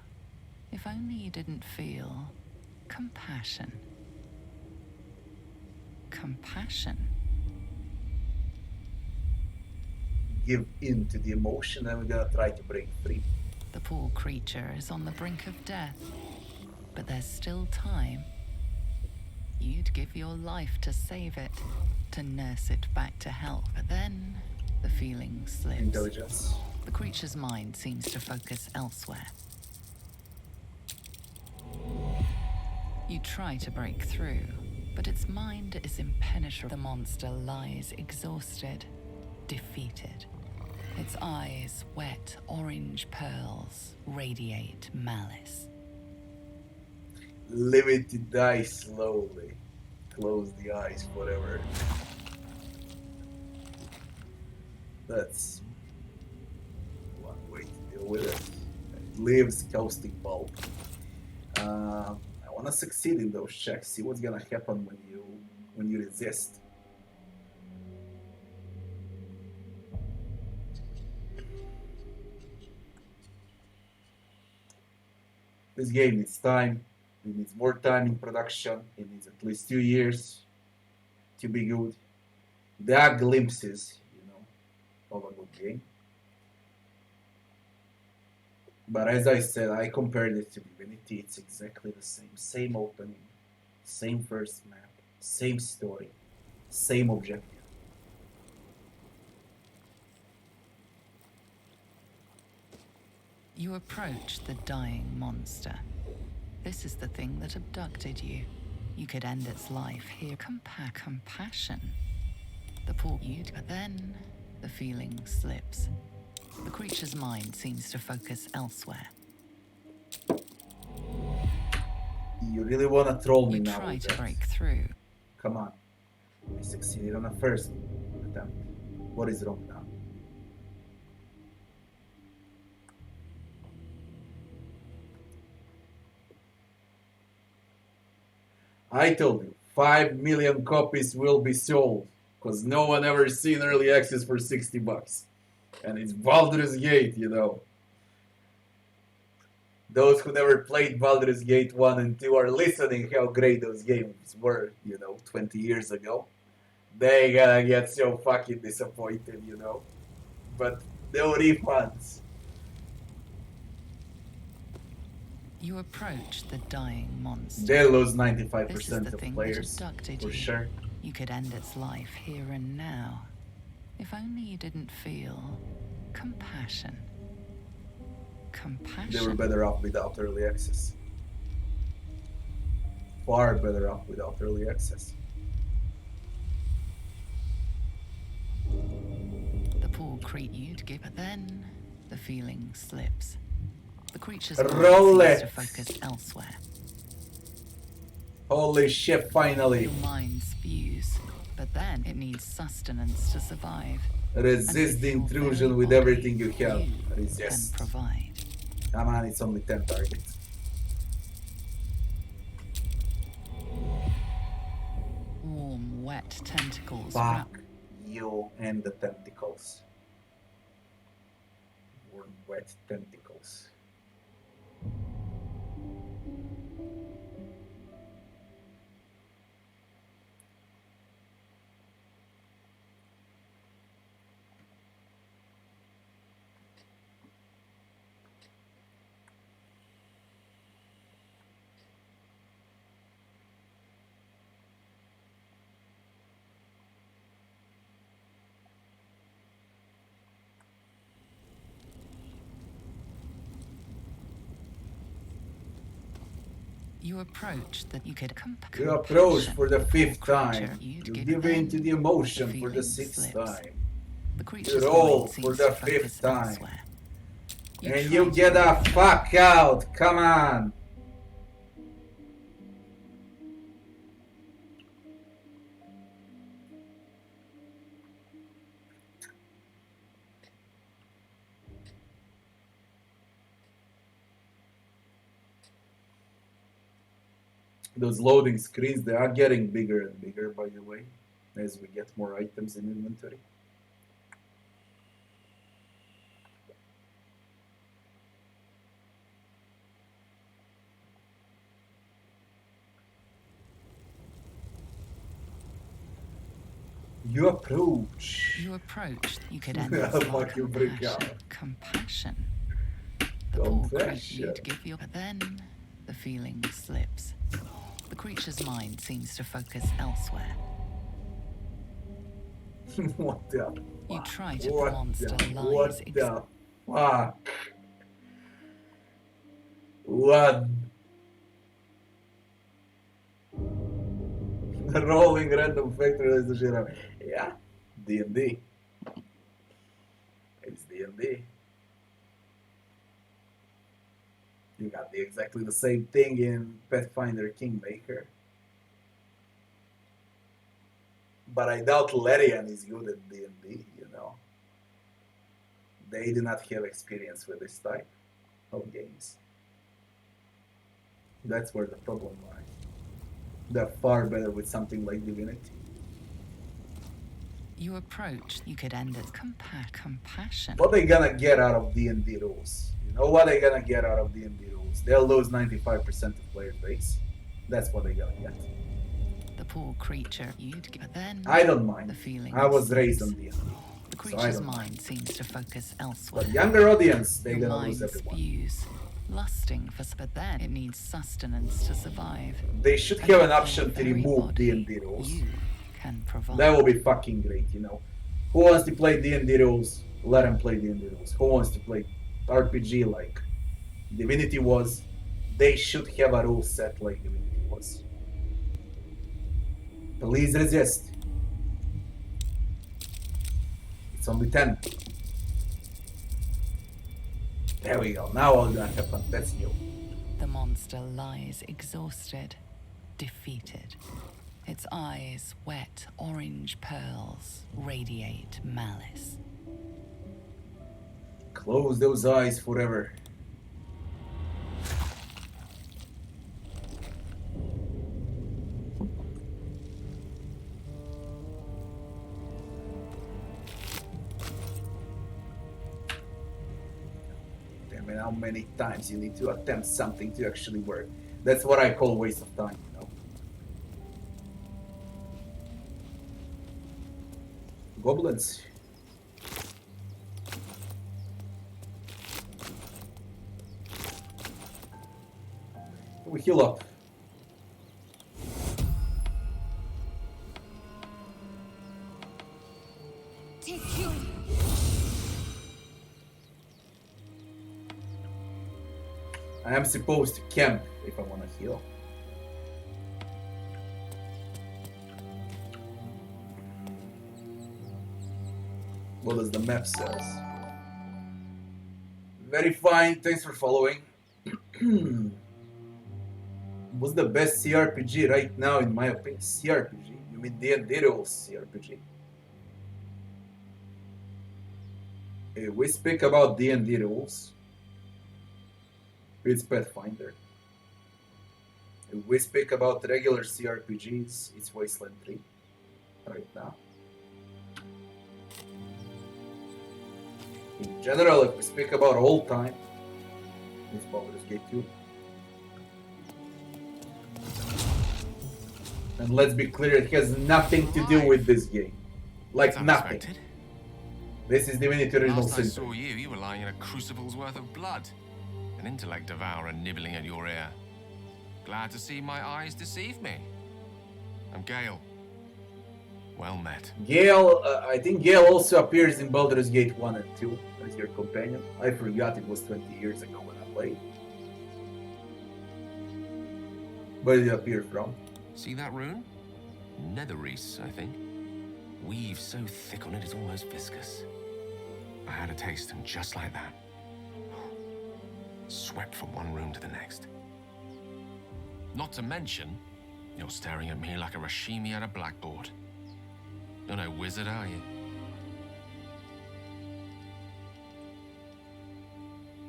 D: If only you didn't feel compassion. Compassion?
A: Give in to the emotion and we're gonna try to break free.
D: The poor creature is on the brink of death. But there's still time. You'd give your life to save it, to nurse it back to health. But then the feeling slips.
A: Intelligence.
D: The creature's mind seems to focus elsewhere. You try to break through, but its mind is impenetrable. The monster lies exhausted, defeated. Its eyes, wet orange pearls, radiate malice.
A: Leave it to die slowly. Close the eyes forever. That's one way to deal with it. It leaves caustic bulb. I wanna succeed in those checks. See what's gonna happen when you resist. This game needs time. It needs more time in production. It needs at least 2 years to be good. There are glimpses, of a good game. But as I said, I compared it to Divinity. It's exactly the same. Same opening, same first map, same story, same objective.
D: You approach the dying monster. This is the thing that abducted you. You could end its life here. Compassion. The poor you'd, but then the feeling slips. The creature's mind seems to focus elsewhere.
A: You really wanna troll me
D: You
A: now?
D: try
A: with
D: to
A: that?
D: break through.
A: Come on. I succeeded on a first attempt. What is wrong now? I told you, 5 million copies will be sold, because no one ever seen early access for $60. And it's Baldur's Gate, Those who never played Baldur's Gate 1 and 2 are listening how great those games were, 20 years ago. They gonna get so fucking disappointed, But no refunds.
D: You approach the dying monster.
A: They lose
D: This is
A: 95%
D: the
A: of
D: thing
A: players,
D: that abducted
A: for
D: you.
A: sure.
D: You could end its life here and now. If only you didn't feel compassion. Compassion.
A: They were better off without early access. Far better off without early access.
D: The poor creature you'd give, but then the feeling slips. The creature's mind
A: Roll
D: seems to
A: it.
D: focus elsewhere.
A: Holy shit, finally.
D: Your mind spews, but then it needs sustenance to survive.
A: Resist the intrusion with everything you have. Resist.
D: Can provide.
A: Come on, it's only 10 targets.
D: Warm, wet tentacles.
A: Fuck you and the tentacles. Warm, wet tentacles.
D: You approach that you could
A: You approach for the 5th time. You give in to the emotion for the 6th time. You roll for the 5th time. And you get the fuck out! Come on! Those loading screens, they are getting bigger and bigger, by the way. as we get more items in inventory. You approach.
D: You approached, you could end this by
A: Fuck you, break
D: compassion.
A: out.
D: Compassion. The poor creature
A: Compassion.
D: you'd give your... But then, the feeling slips. The creature's mind seems to focus elsewhere.
A: What the
D: You
A: fuck?
D: try to
A: What
D: monster
A: the,
D: lies.
A: what the fuck? What? Rolling random factor as the shit. Yeah, D&D. It's D&D. You got exactly the same thing in Pathfinder Kingmaker. But I doubt Larian is good at D&D, you know. They do not have experience with this type of games. That's where the problem lies. They're far better with something like Divinity.
D: You approached, you could end it. Compassion.
A: What they gonna get out of D&D rules? You know what they gonna get out of D&D rules? They'll lose 95% of player base. That's what they gonna get.
D: The poor creature you'd give. But then,
A: I don't mind.
D: the feeling
A: I was
D: slips.
A: raised on D&D.
D: The
A: So I
D: creature's
A: don't
D: mind
A: mind.
D: seems to focus elsewhere.
A: But younger audience, they're
D: Your
A: gonna lose
D: mind
A: everyone.
D: spews, lusting for... But then, it needs sustenance to survive.
A: They should
D: And
A: have an
D: your
A: option to
D: very
A: remove
D: body
A: D&D rules.
D: You can provide.
A: That will be fucking great, you know. Who wants to play D&D rules? Let them play D&D rules. Who wants to play RPG like Divinity was? They should have a rule set like Divinity was. Please resist. It's only 10. There we go. Now all that happened. That's new.
D: The monster lies exhausted, defeated. Its eyes, wet orange pearls, radiate malice.
A: Close those eyes forever. Damn it, how many times you need to attempt something to actually work? That's what I call waste of time, you know. Goblins. We heal up. I am supposed to camp if I want to heal. What does the map says? Very fine, thanks for following. What's the best CRPG right now in my opinion? CRPG? You mean D&D rules CRPG? We speak about D&D rules. It's Pathfinder. If we speak about regular CRPGs, it's Wasteland 3 right now. In general, if we speak about all time, it's Baldur's Gate 2. And let's be clear, it has nothing to do with this game. Like nothing.
B: Unexpected.
A: This is Divinity Original
B: Last I
A: Sin.
B: saw you, you were lying in a crucible's worth of blood. An intellect devourer nibbling at your ear. Glad to see my eyes deceive me. I'm Gale. Well met.
A: Gale, I think Gale also appears in Baldur's Gate 1 and 2 as your companion. I forgot it was 20 years ago when I played. Where did it appear from?
B: See that rune? Netherreese, I think. Weave so thick on it it's almost viscous. I had a taste and just like that. Swept from one room to the next. Not to mention, you're staring at me like a Rashimi at a blackboard. You're no wizard, are you?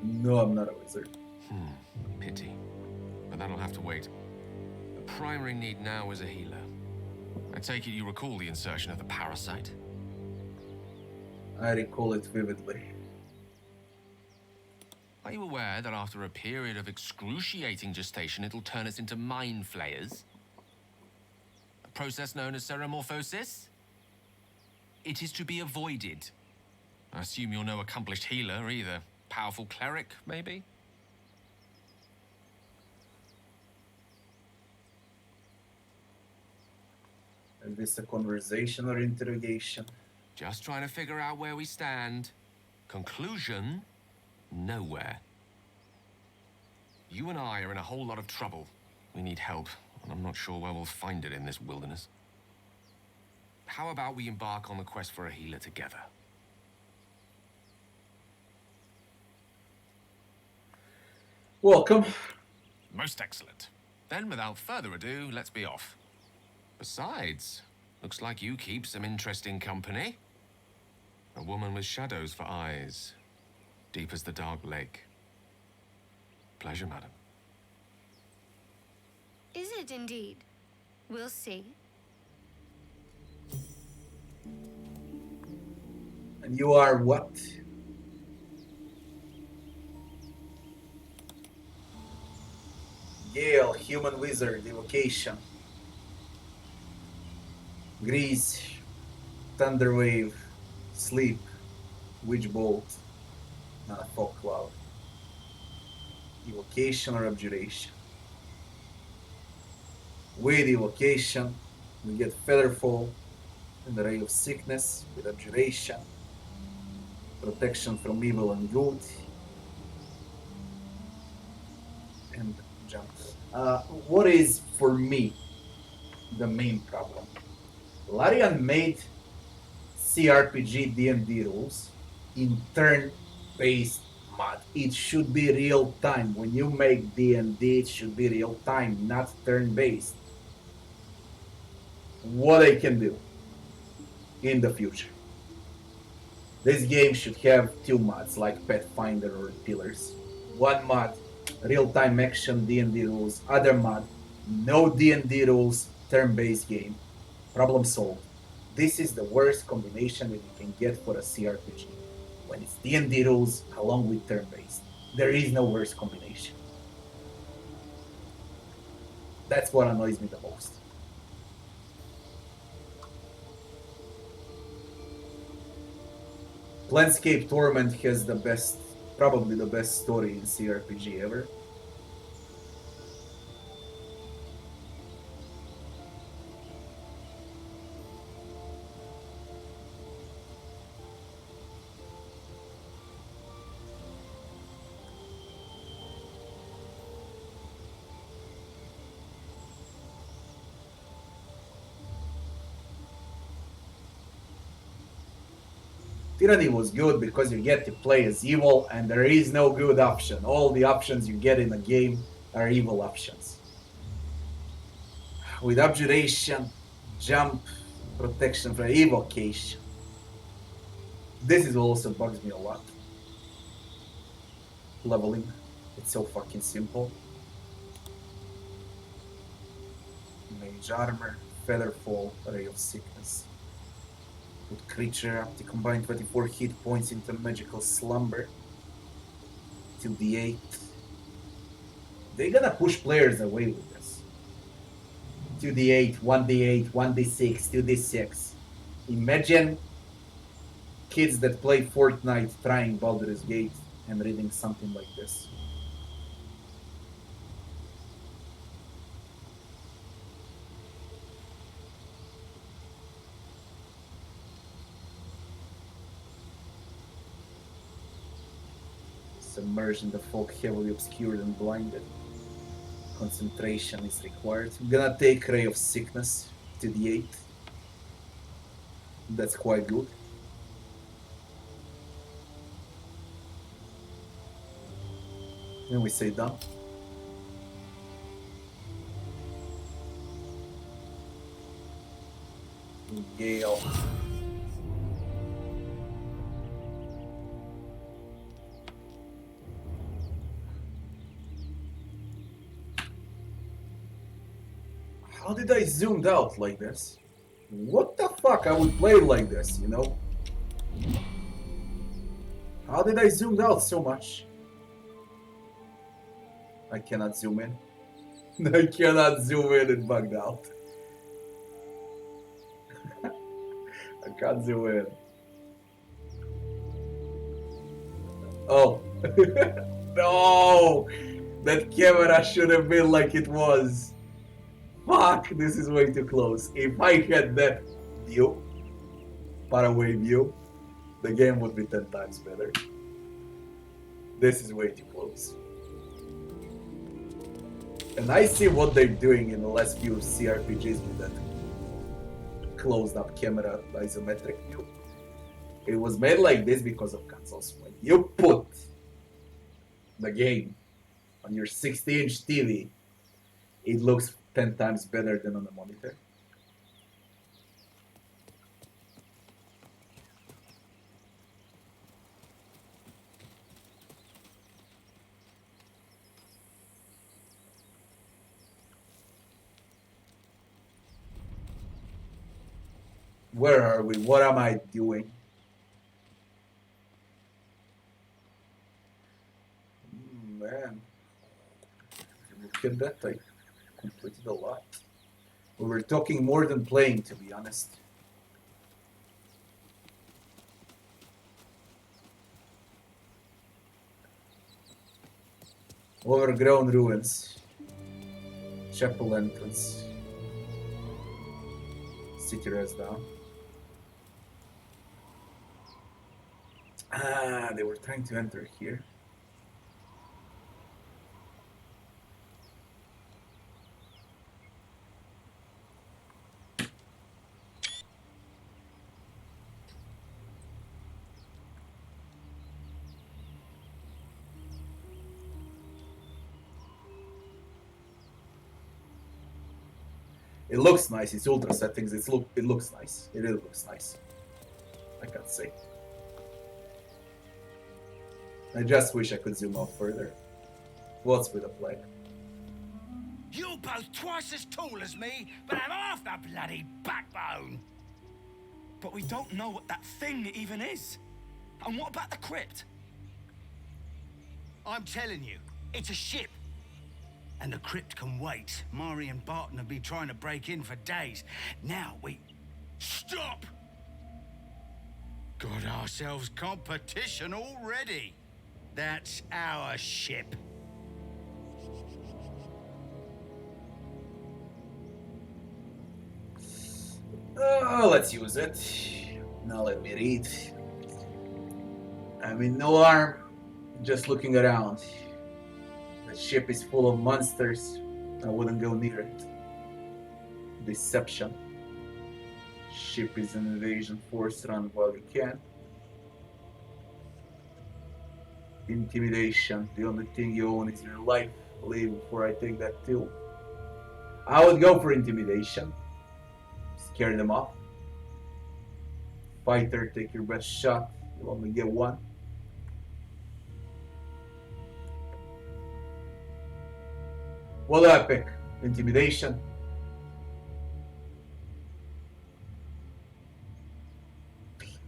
A: No, I'm not a wizard.
B: Pity. But that'll have to wait. The primary need now is a healer. I take it you recall the insertion of the parasite?
A: I recall it vividly.
B: Are you aware that after a period of excruciating gestation, it'll turn us into Mind Flayers? A process known as ceremorphosis? It is to be avoided. I assume you're no accomplished healer either. Powerful cleric, maybe?
A: Is this a conversation or interrogation?
B: Just trying to figure out where we stand. Conclusion? Nowhere. You and I are in a whole lot of trouble. We need help, and I'm not sure where we'll find it in this wilderness. How about we embark on the quest for a healer together?
A: Welcome.
B: Most excellent. Then, without further ado, let's be off. Besides, looks like you keep some interesting company. A woman with shadows for eyes, deep as the dark lake. Pleasure, madam.
C: Is it indeed? We'll see.
A: And you are what? Gale, human wizard, evocation. Grease, thunderwave, sleep, witch bolt, not a fog cloud. Evocation or abjuration. With evocation, we get featherfall and the ray of sickness. With abjuration, protection from evil and good, and jump. What is for me the main problem? Larian made CRPG D&D rules in turn-based mod. It should be real time. When you make D&D, it should be real time, not turn-based. What I can do in the future. This game should have two mods like Pathfinder or Pillars. One mod, real-time action D&D rules. Other mod, no D&D rules, turn-based game. Problem solved. This is the worst combination that you can get for a CRPG. When it's D&D rules along with turn-based. There is no worse combination. That's what annoys me the most. Planescape Torment has the best, probably the best story in CRPG ever. Tyranny was good because you get to play as evil and there is no good option. All the options you get in a game are evil options. With abjuration, jump, protection for evocation. This is also bugs me a lot. Leveling. It's so fucking simple. Mage armor, featherfall, ray of sickness. Put creature up to combine 24 hit points into magical slumber. Till the 8. They're gonna push players away with this. 2d8, 1d8, 1d6, 2d6. Imagine kids that play Fortnite trying Baldur's Gate and reading something like this. Submerged in the fog, heavily obscured and blinded. Concentration is required. I'm gonna take Ray of Sickness to the 8. That's quite good. And we say done. Gale. How did I zoomed out like this? What the fuck? I would play it like this, you know? How did I zoom out so much? I cannot zoom in. I cannot zoom in, it bugged out. I can't zoom in. Oh. No! That camera should have been like it was. Fuck, this is way too close. If I had that view, faraway view, the game would be 10 times better. This is way too close. And I see what they're doing in the last few CRPGs with that closed up camera isometric view. It was made like this because of consoles. When you put the game on your 60-inch TV, it looks 10 times better than on the monitor. Where are we? What am I doing? Man. Look at that, I completed a lot. We were talking more than playing, to be honest. Overgrown ruins. Chapel entrance. City rest down. Ah, they were trying to enter here. It looks nice. It's ultra settings. It looks nice. It really looks nice. I can't say. I just wish I could zoom out further. What's with the plague?
G: You're both twice as tall as me, but have half the bloody backbone.
F: But we don't know what that thing even is. And what about the crypt?
G: I'm telling you, it's a ship. And the crypt can wait. Mari and Barton have been trying to break in for days. Now we... Stop! Got ourselves competition already. That's our ship.
A: Let's use it. Now let me read. I mean, no arm, just looking around. The ship is full of monsters. I wouldn't go near it. Deception. Ship is an invasion force, run while you can. Intimidation. The only thing you own is your life. Leave before I take that too. I would go for intimidation. Scare them off. Fighter, take your best shot. You only get one. What do I pick? Intimidation.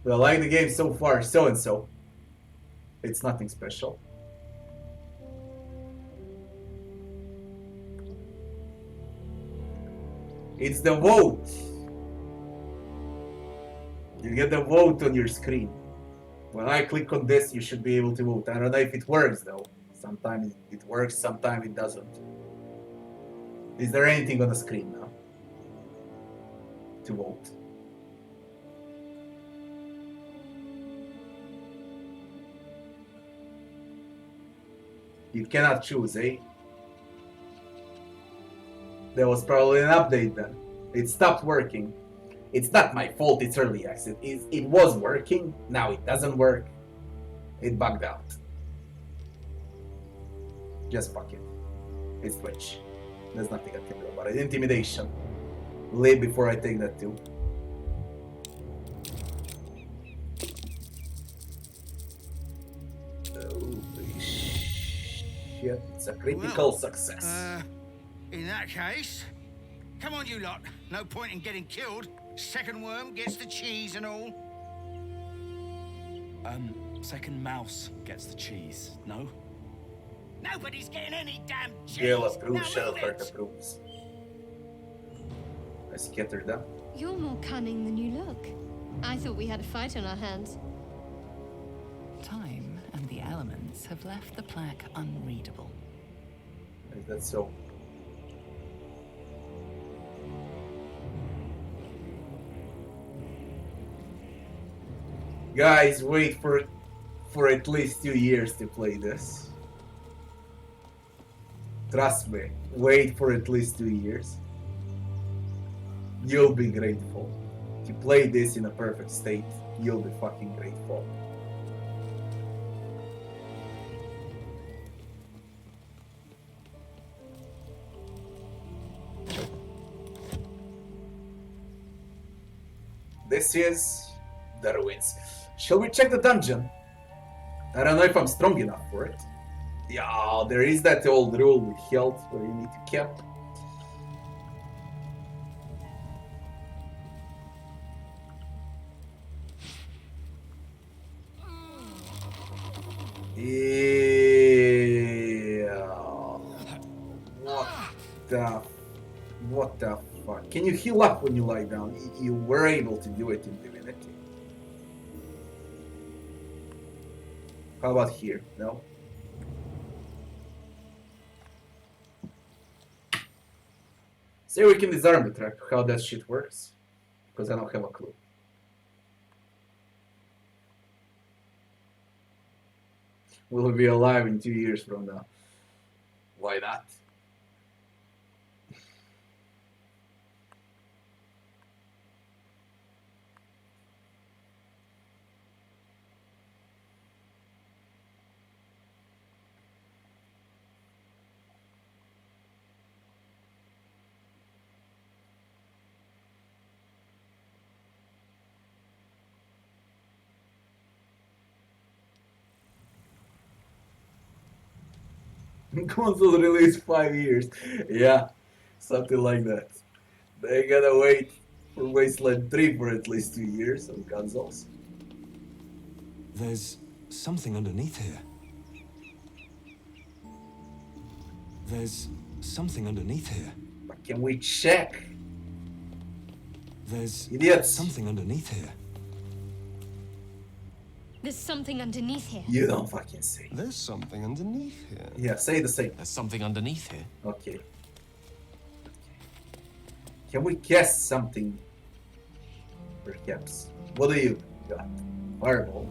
A: Well, I like the game so far, so and so. It's nothing special. It's the vote. You get the vote on your screen. When I click on this, you should be able to vote. I don't know if it works though. Sometimes it works, sometimes it doesn't. Is there anything on the screen now to vote? You cannot choose, eh? There was probably an update then. It stopped working. It's not my fault, it's early access. It was working, now it doesn't work. It bugged out. Just fuck it. It's Twitch. There's nothing I can do about it. Intimidation. Leave before I take that too. Holy shit. It's a critical success.
G: In that case, come on you lot. No point in getting killed. Second worm gets the cheese and all.
H: Second mouse gets the cheese, no?
G: Nobody's getting any damn cheese.
A: Gale approves,
G: Now move
A: Shadowheart
G: it.
A: approves. I scatter them.
C: You're more cunning than you look. I thought we had a fight on our hands.
D: Time and the elements have left the plaque unreadable.
A: Is that so? Guys, wait for at least 2 years to play this. Trust me, wait for at least 2 years. You'll be grateful. If you play this in a perfect state, you'll be fucking grateful. This is the ruins. Shall we check the dungeon? I don't know if I'm strong enough for it. Yeah, there is that old rule with health where you need to camp. Yeah. What the fuck? Can you heal up when you lie down? You were able to do it in Divinity. How about here? No? Say we can disarm it, right? How that shit works. Because I don't have a clue. Will we be alive in 2 years from now? Why not? Console release 5 years. Yeah, something like that. They gotta wait for Wasteland 3 for at least 2 years on consoles.
I: There's something underneath here. There's something underneath here.
A: But can we check?
I: There's
A: Idiots.
I: something underneath here.
C: There's something underneath here.
A: You don't fucking say.
E: There's something underneath here.
A: Yeah, say the same.
B: There's something underneath here.
A: Okay. Can we guess something? Perhaps. What do you got? Fireball.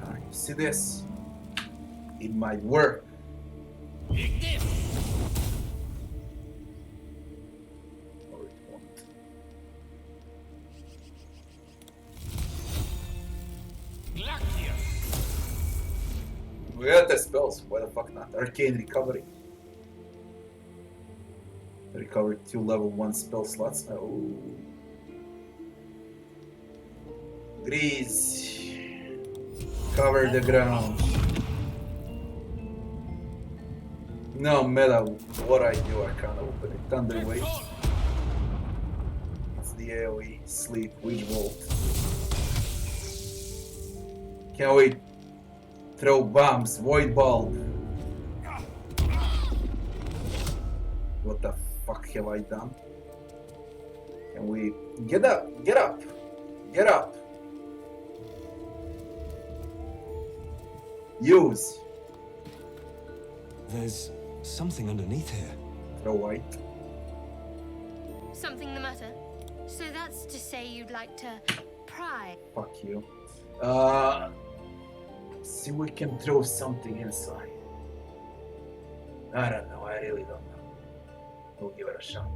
A: You see this? It might work. Or it won't. We got the spells, why the fuck not? Arcane recovery. Recovered 2 level 1 spell slots. Oh. Grease. Cover the ground. No matter what I do, I can't open it. Thunder Wave. It's the AoE. Sleep. Witch Bolt. Can we throw bombs? Void Ball. What the fuck have I done? Can we get up? Get up! Get up! Use.
I: There's something underneath here.
A: Throw white.
C: Something the matter? So that's to say you'd like to pry.
A: Fuck you. See, we can throw something inside. I don't know. I really don't know. We'll give it a shot.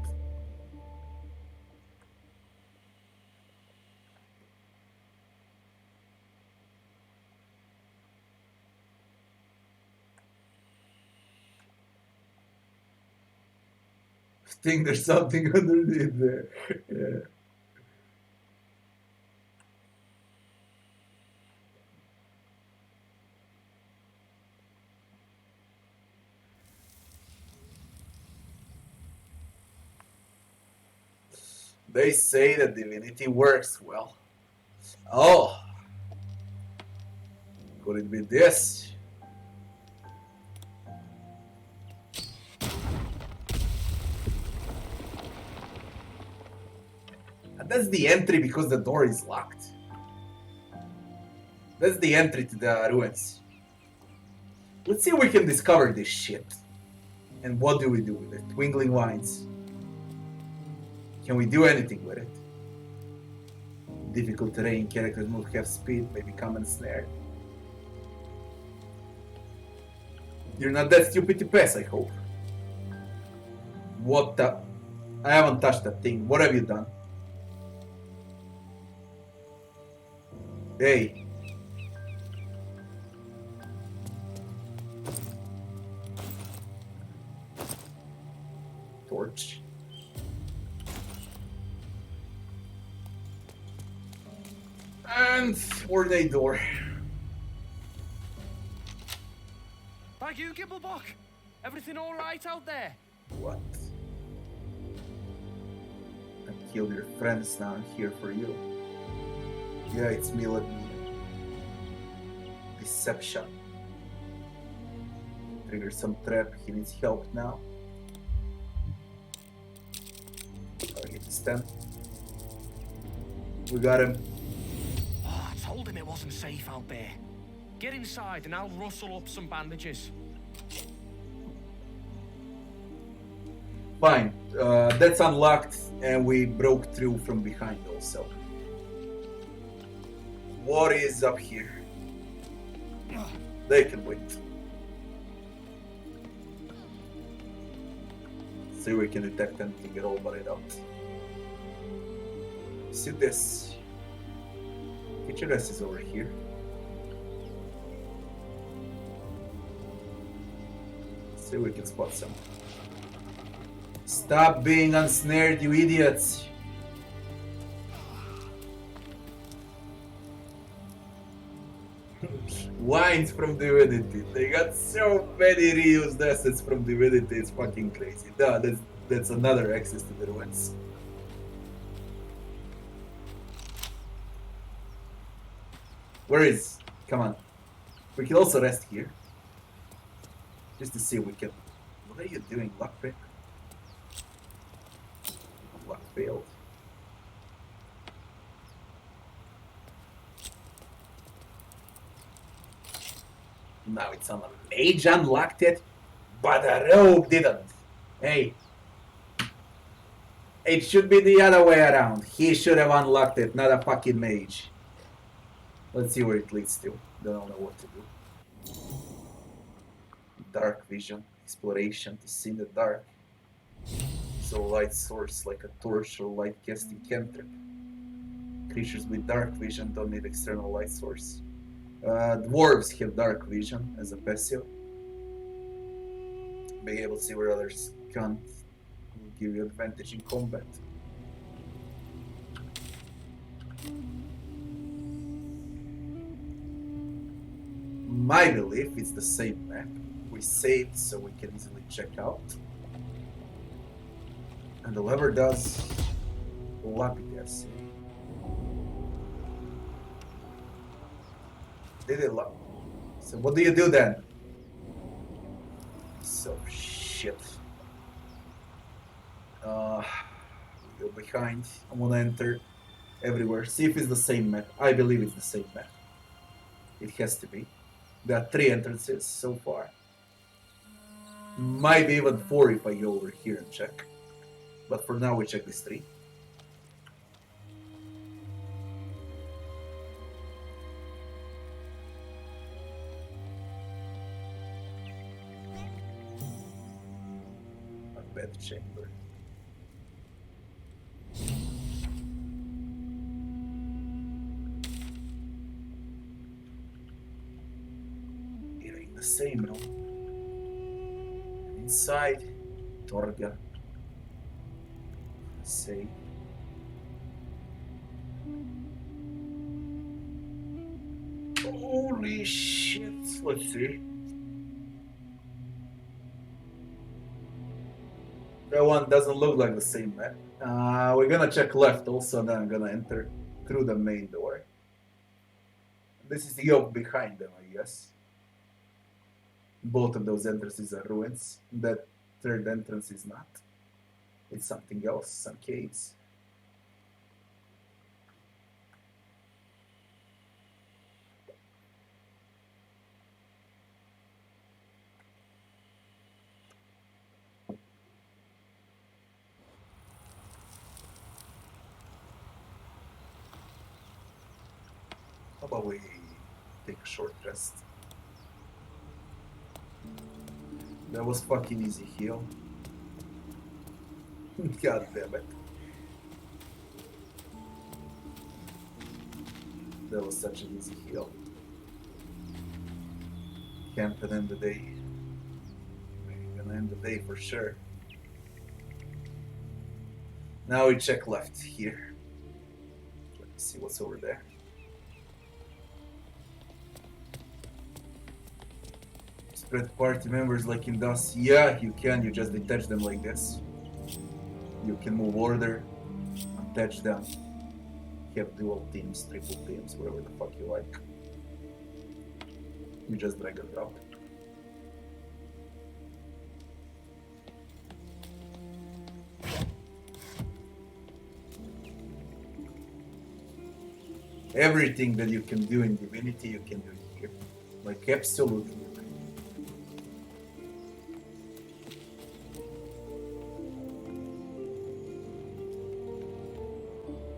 A: I think there's something underneath there. Yeah. They say that Divinity works well. Oh, could it be this? And that's the entry because the door is locked. That's the entry to the ruins. Let's see if we can discover this shit. And what do we do with it? Twinkling lines. Can we do anything with it? Difficult terrain, characters move half speed, may become ensnared. You're not that stupid to pass, I hope. What the? I haven't touched that thing. What have you done? Hey. Torch. And ornate door.
H: Thank you, Gibblebock. Everything all right out there?
A: What? I killed your friends, now I'm here for you. Yeah, it's me, let me. Deception. Trigger some trap, he needs help now. Target is 10. We got him.
H: Oh, I told him it wasn't safe out there. Get inside and I'll rustle up some bandages.
A: Fine, that's unlocked and we broke through from behind also. What is up here? They can wait. See if we can detect anything at all, but I don't. See this. HRS is over here. See if we can spot some. Stop being ensnared, you idiots! Wines from Divinity. They got so many reused assets from Divinity, it's fucking crazy. Duh, that's another access to the ruins. Where is? Come on. We can also rest here. Just to see if we can... What are you doing, Lockpick? Lock failed. Now it's on a mage unlocked it, but a rogue didn't. Hey. It should be the other way around. He should have unlocked it, not a fucking mage. Let's see where it leads to. Don't know what to do. Dark vision, exploration to see in the dark. So light source like a torch or light casting cantrip. Creatures with dark vision don't need external light source. Dwarves have dark vision as a passive. Being able to see where others can't will give you advantage in combat. My belief it's the same map. We saved so we can easily check out. And the lever does Lapidus. Did it lock? So what do you do then? So shit. Go behind. I'm gonna enter everywhere. See if it's the same map. I believe it's the same map. It has to be. There are 3 entrances so far. Might be even 4 if I go over here and check. But for now we check these 3. A bed chamber. Here in the same room. Inside, Torga. Say. Holy shit! Let's see. That one doesn't look like the same map. We're gonna check left also, then I'm gonna enter through the main door. This is the oak behind them, I guess. Both of those entrances are ruins. That third entrance is not. It's something else, some caves. How about we take a short rest? That was fucking easy heal. God damn it. That was such an easy heal. Camp and end the day. We're gonna end the day for sure. Now we check left here. Let's see what's over there. Spread party members like in DOS. Yeah, you can. You just detach them like this. You can move order, attach them. Have dual teams, triple teams, whatever the fuck you like. You just drag and drop. Everything that you can do in Divinity, you can do here. Like, absolutely.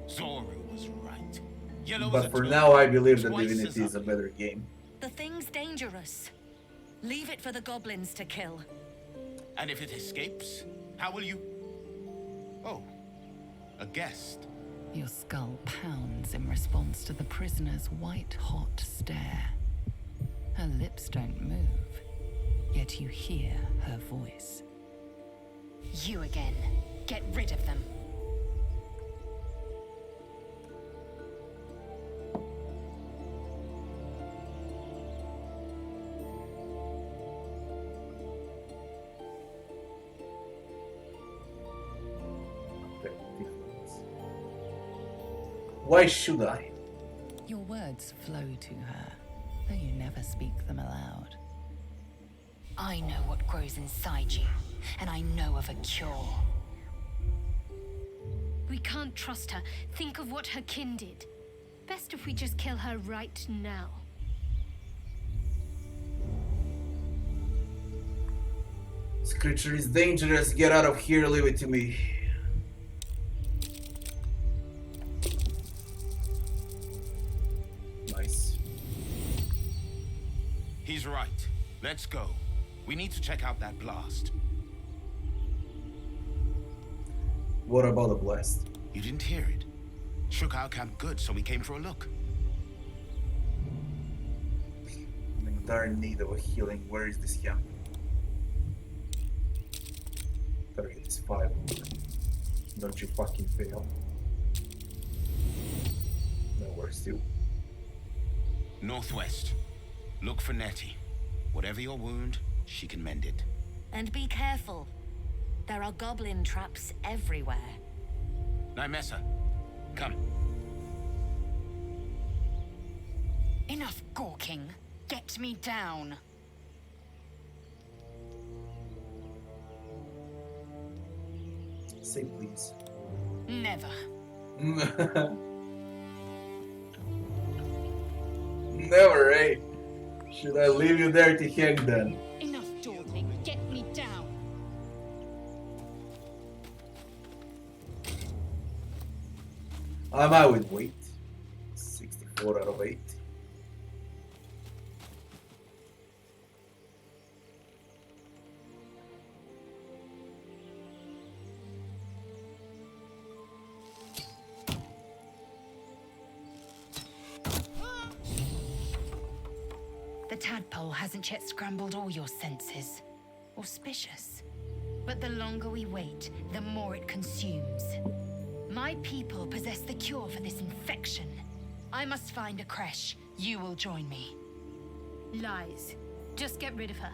G: Zoru was right. Yellow
A: But for now, I believe that Divinity is a better game.
J: The thing's dangerous. Leave it for the goblins to kill.
G: And if it escapes, how will you... Oh, a guest.
D: Your skull pounds in response to the prisoner's white-hot stare. Her lips don't move, yet you hear her voice.
J: You again. Get rid of them.
A: Why should I?
D: Your words flow to her, though you never speak them aloud.
J: I know what grows inside you, and I know of a cure.
C: We can't trust her. Think of what her kin did. Best if we just kill her right now.
A: This creature is dangerous. Get out of here. Leave it to me. Nice.
G: He's right. Let's go. We need to check out that blast.
A: What about the blast?
G: You didn't hear it. Shook our camp good, so we came for a look.
A: I'm in dire need of a healing. Where is this camp? Target is 5. Don't you fucking fail. No, where's you?
G: Northwest. Look for Nettie. Whatever your wound, she can mend it.
J: And be careful. There are goblin traps everywhere.
G: Nymessa, come.
J: Enough gawking. Get me down.
A: Say please.
J: Never.
A: Never, eh? Should I leave you there to hang then?
J: Enough dawdling. Get me down.
A: I'm out with weight. 64 out of 8.
J: The tadpole hasn't yet scrambled all your senses. Auspicious. But the longer we wait, the more it consumes. My people possess the cure for this infection. I must find a creche. You will join me.
C: Lies. Just get rid of her.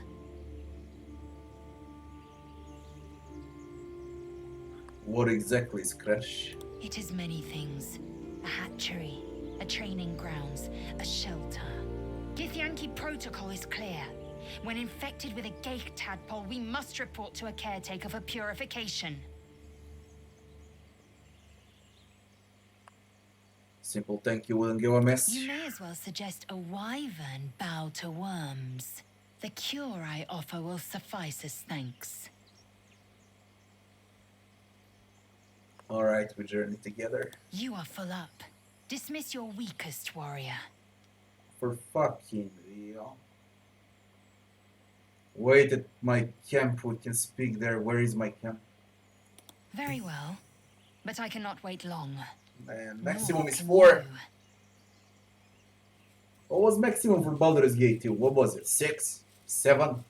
A: What exactly is Crash?
J: It is many things. A hatchery, a training grounds, a shelter. Githyanki protocol is clear. When infected with a Gale tadpole, we must report to a caretaker for purification.
A: Simple thank you wouldn't give a mess.
J: You may as well suggest a wyvern bow to worms. The cure I offer will suffice as thanks.
A: Alright, we journey together.
J: You are full up. Dismiss your weakest warrior.
A: For fucking real. Wait at my camp, we can speak there. Where is my camp?
J: Very well. But I cannot wait long.
A: Man, maximum
J: Nor
A: is
J: can
A: 4.
J: you.
A: What was maximum for Baldur's Gate 2? What was it? 6? 7?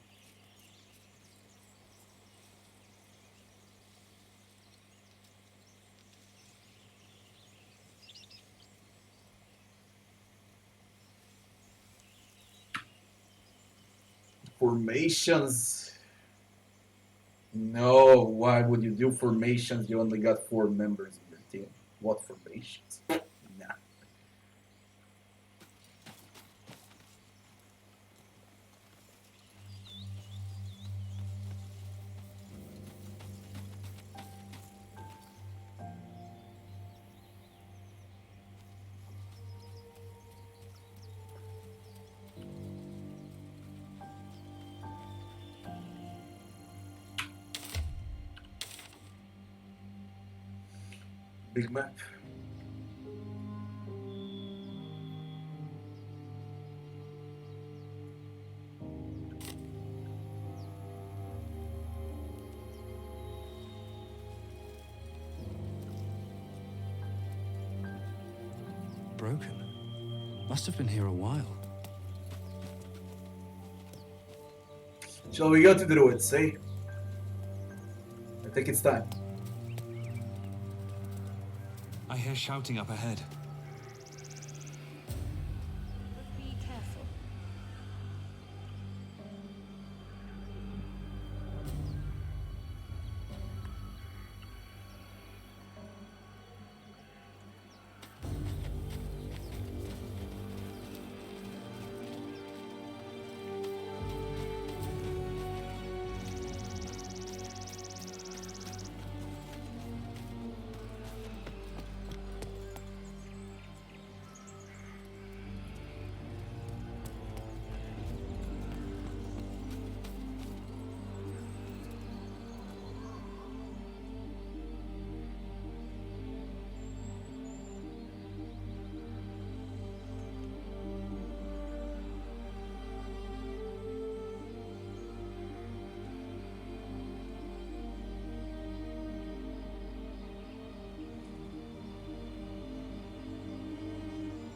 A: Formations. No, why would you do formations? You only got 4 members in your team. What formations? Nah. Big map.
I: Broken. Must have been here a while.
A: Shall we go to the ruins, say? I think it's time.
I: I hear shouting up ahead.
C: Be careful.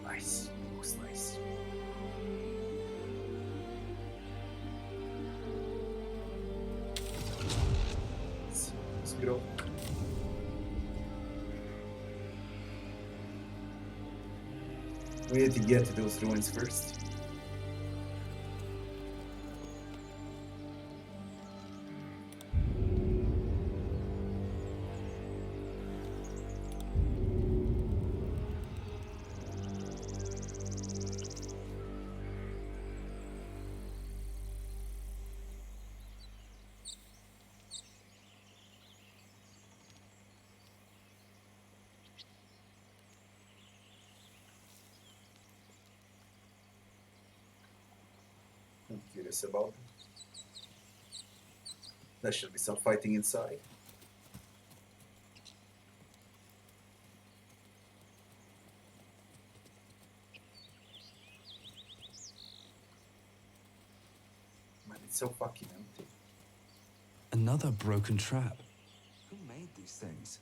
A: Nice. Looks nice. Let's go. We need to get to those ruins first. I'm curious about it. There should be some fighting inside. Man, it's so fucking empty.
I: Another broken trap. Who made these things?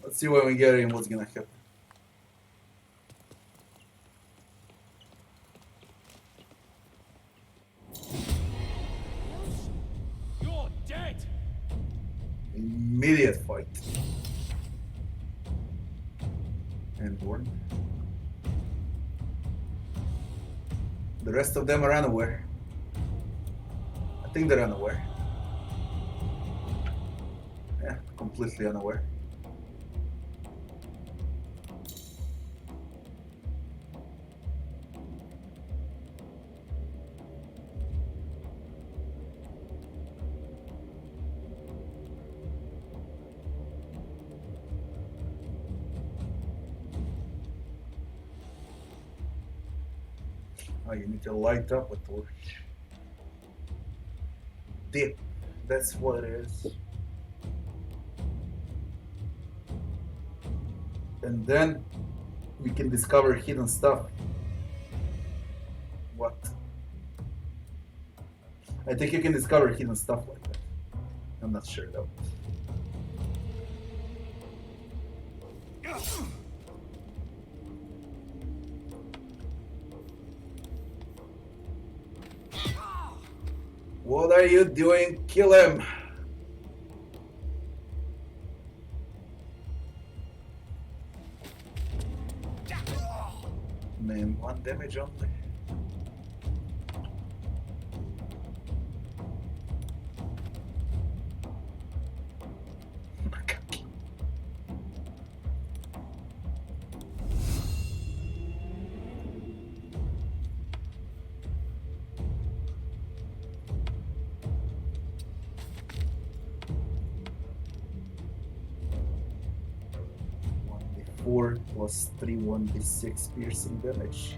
A: Let's see when we get in what's gonna happen.
H: You're
A: immediate fight. And Born. The rest of them are unaware. I think they're unaware. Yeah, completely unaware. Oh, you need to light up a torch. Dip. That's what it is. And then we can discover hidden stuff. What? I think you can discover hidden stuff like that. I'm not sure though. What are you doing? Kill him! Man, 1 damage only. Plus 3 1d6 piercing damage.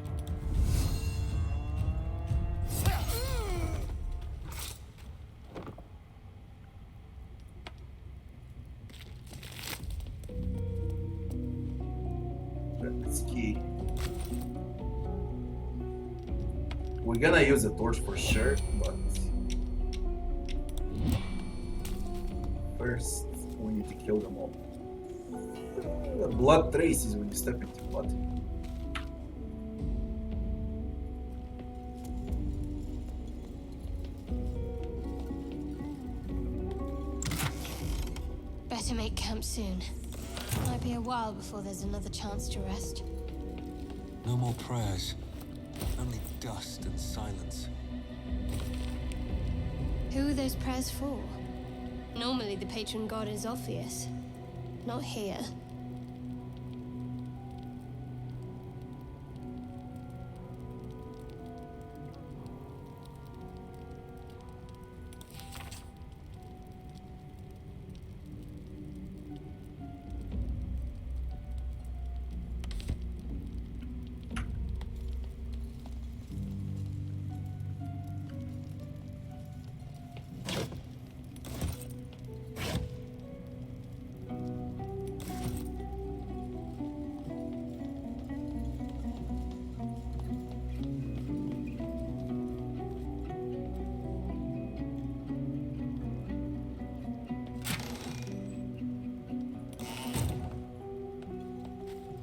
A: That's key. We're gonna use a torch for sure, but first we need to kill them all. Blood traces when you step into blood.
C: Better make camp soon. Might be a while before there's another chance to rest.
I: No more prayers. Only dust and silence.
C: Who are those prayers for? Normally the patron god is obvious. Not here.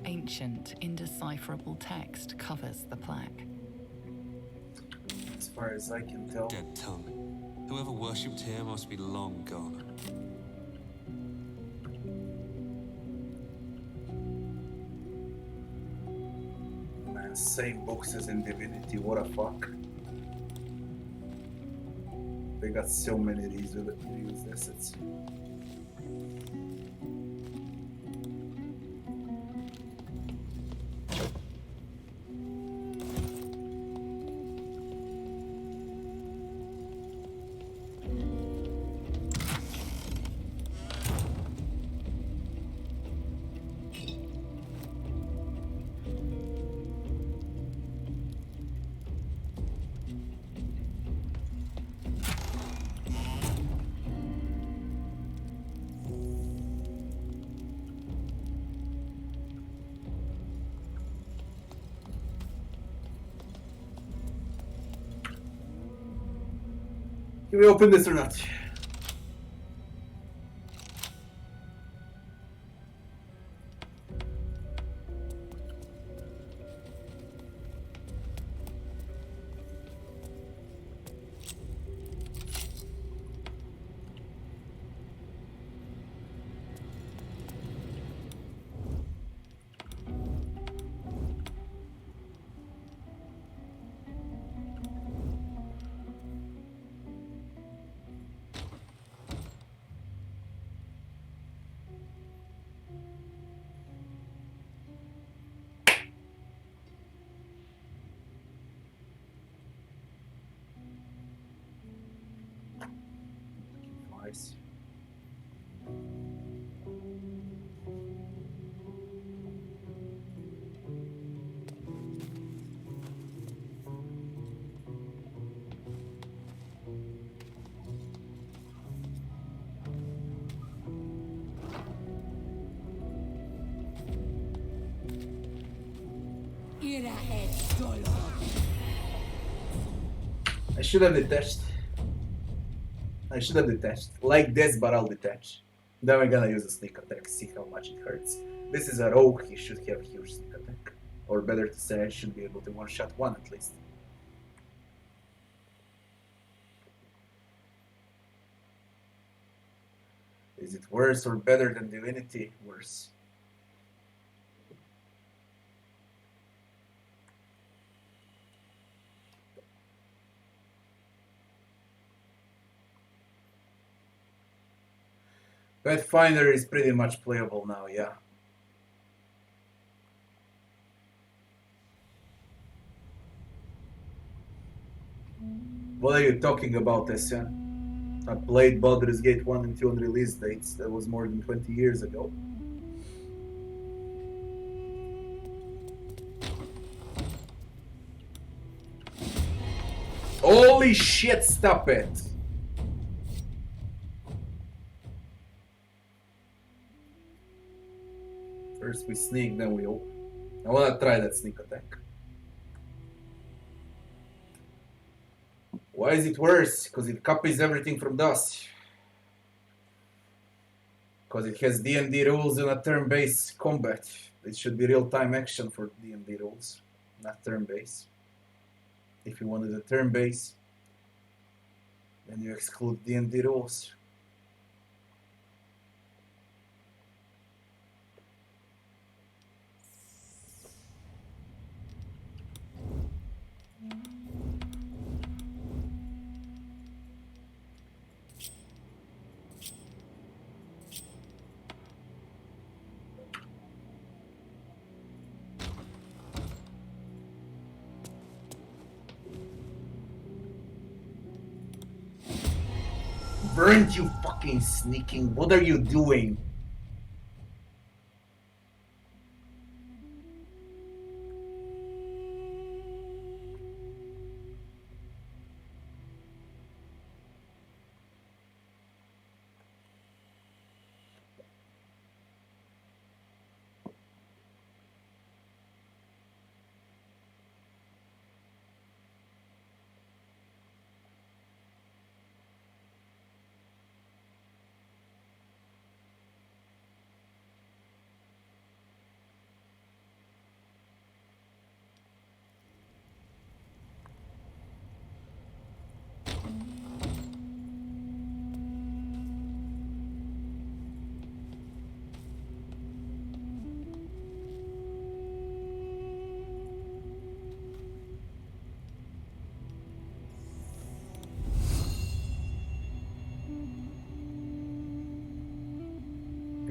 D: Ancient, indecipherable text covers the plaque.
A: As far as I can tell.
I: Dead tongue. Whoever worshipped here must be long gone.
A: Man, same books as in Divinity, what a fuck. They got so many reused assets. Can we open this or not? nice. I should have detached. I should have detached. Like this, but I'll detach. Then we're gonna use a sneak attack, see how much it hurts. This is a rogue, he should have huge sneak attack. Or better to say, I should be able to one-shot one at least. Is it worse or better than Divinity? Worse. Pathfinder is pretty much playable now, yeah. What are you talking about, SN? I played Baldur's Gate 1 and 2 on release dates. That was more than 20 years ago. Holy shit, stop it! First we sneak, then we open. I wanna try that sneak attack. Why is it worse? Because it copies everything from dust. Because it has D&D rules and a turn-based combat. It should be real-time action for D&D rules, not turn-based. If you wanted a turn-based, then you exclude D&D rules. Weren't you fucking sneaking? What are you doing?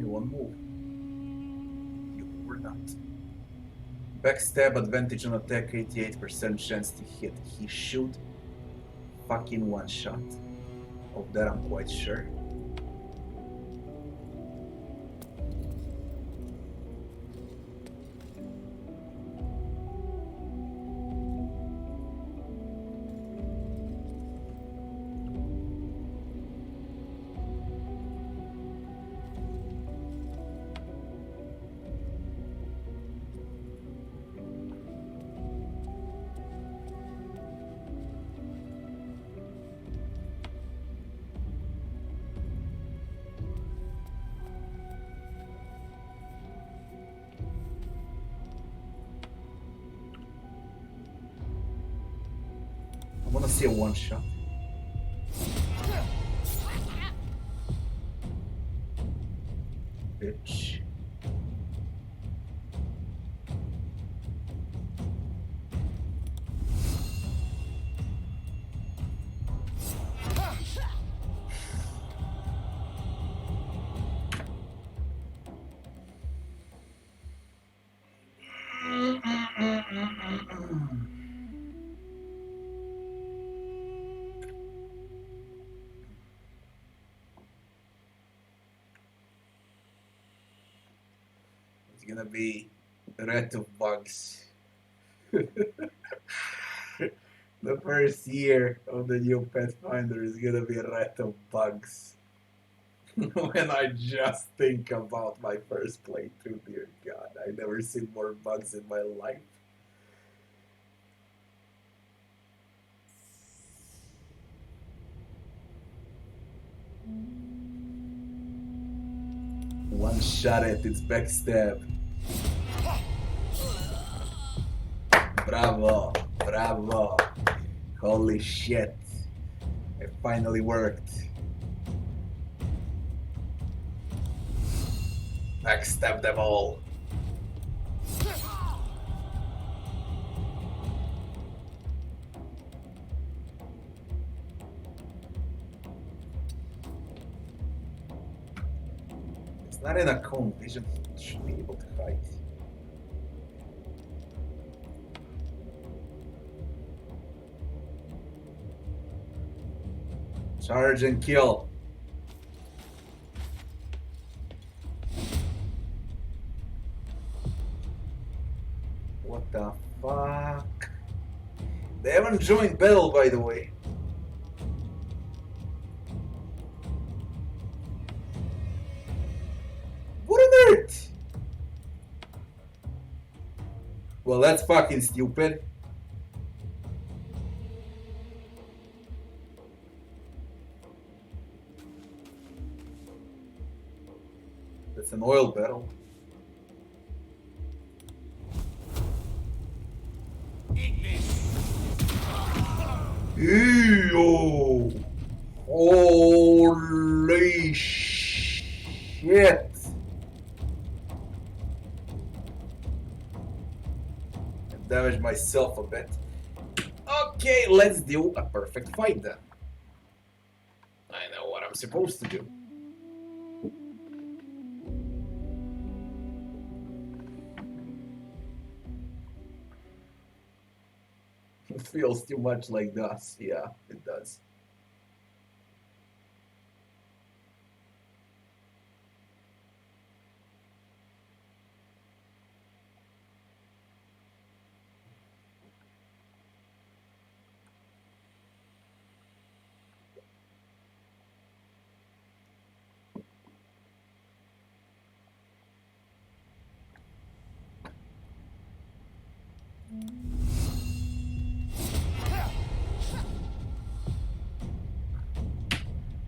A: One move. You were not. Backstab advantage on attack, 88% chance to hit. He shoot fucking one shot. Of that I'm quite sure. I wanna see a one shot. Bitch. gonna be Rat of Bugs. The first year of the new Pathfinder is gonna be Rat of Bugs. When I just think about my first playthrough, dear God, I've never seen more bugs in my life. One shot at its backstab. Bravo, bravo. Holy shit. It finally worked. Backstab them all. It's not in a cone vision. It should be able to hide. Charge and kill. What the fuck? They haven't joined battle, by the way. What on earth? Well, that's fucking stupid. That's an oil barrel. Ew! Holy shit! I damaged myself a bit. Okay, let's do a perfect fight then. I know what I'm supposed to do. It feels too much like dust. Yeah, it does.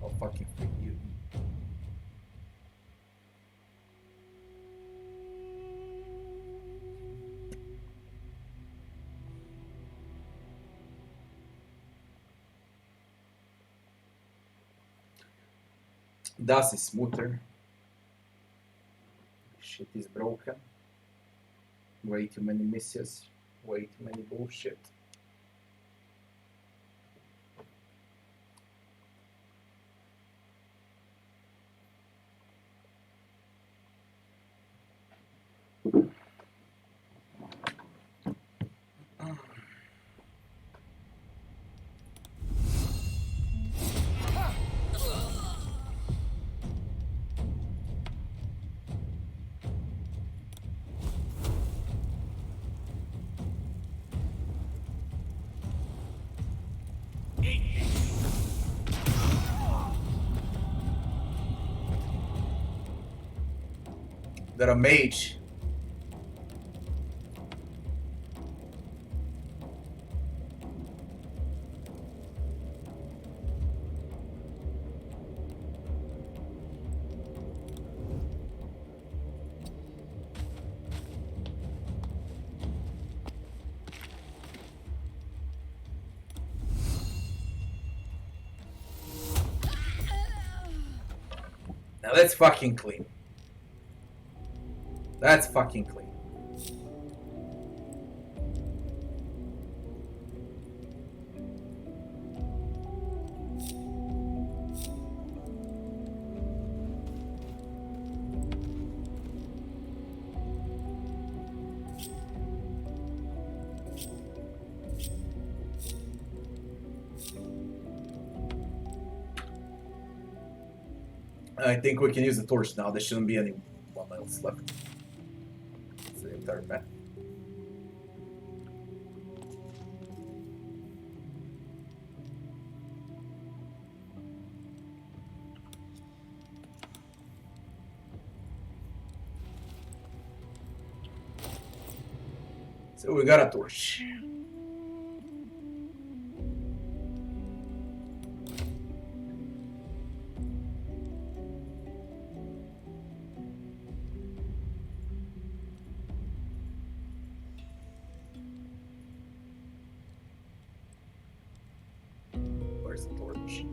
A: I'll fucking freak you. Das is smoother. Shit is broken. Way too many misses. Way too many bullshit. They're a mage. Now that's fucking clean. That's fucking clean. I think we can use the torch now. There shouldn't be anyone else left. our path. So we got a torch. Where's the torch?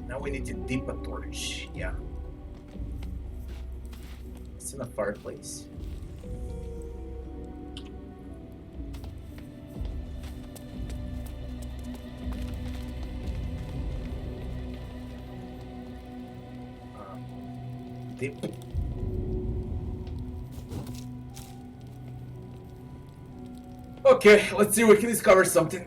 A: Now we need to dip a torch. Yeah. It's in a fireplace. Dip. Okay, let's see if we can discover something.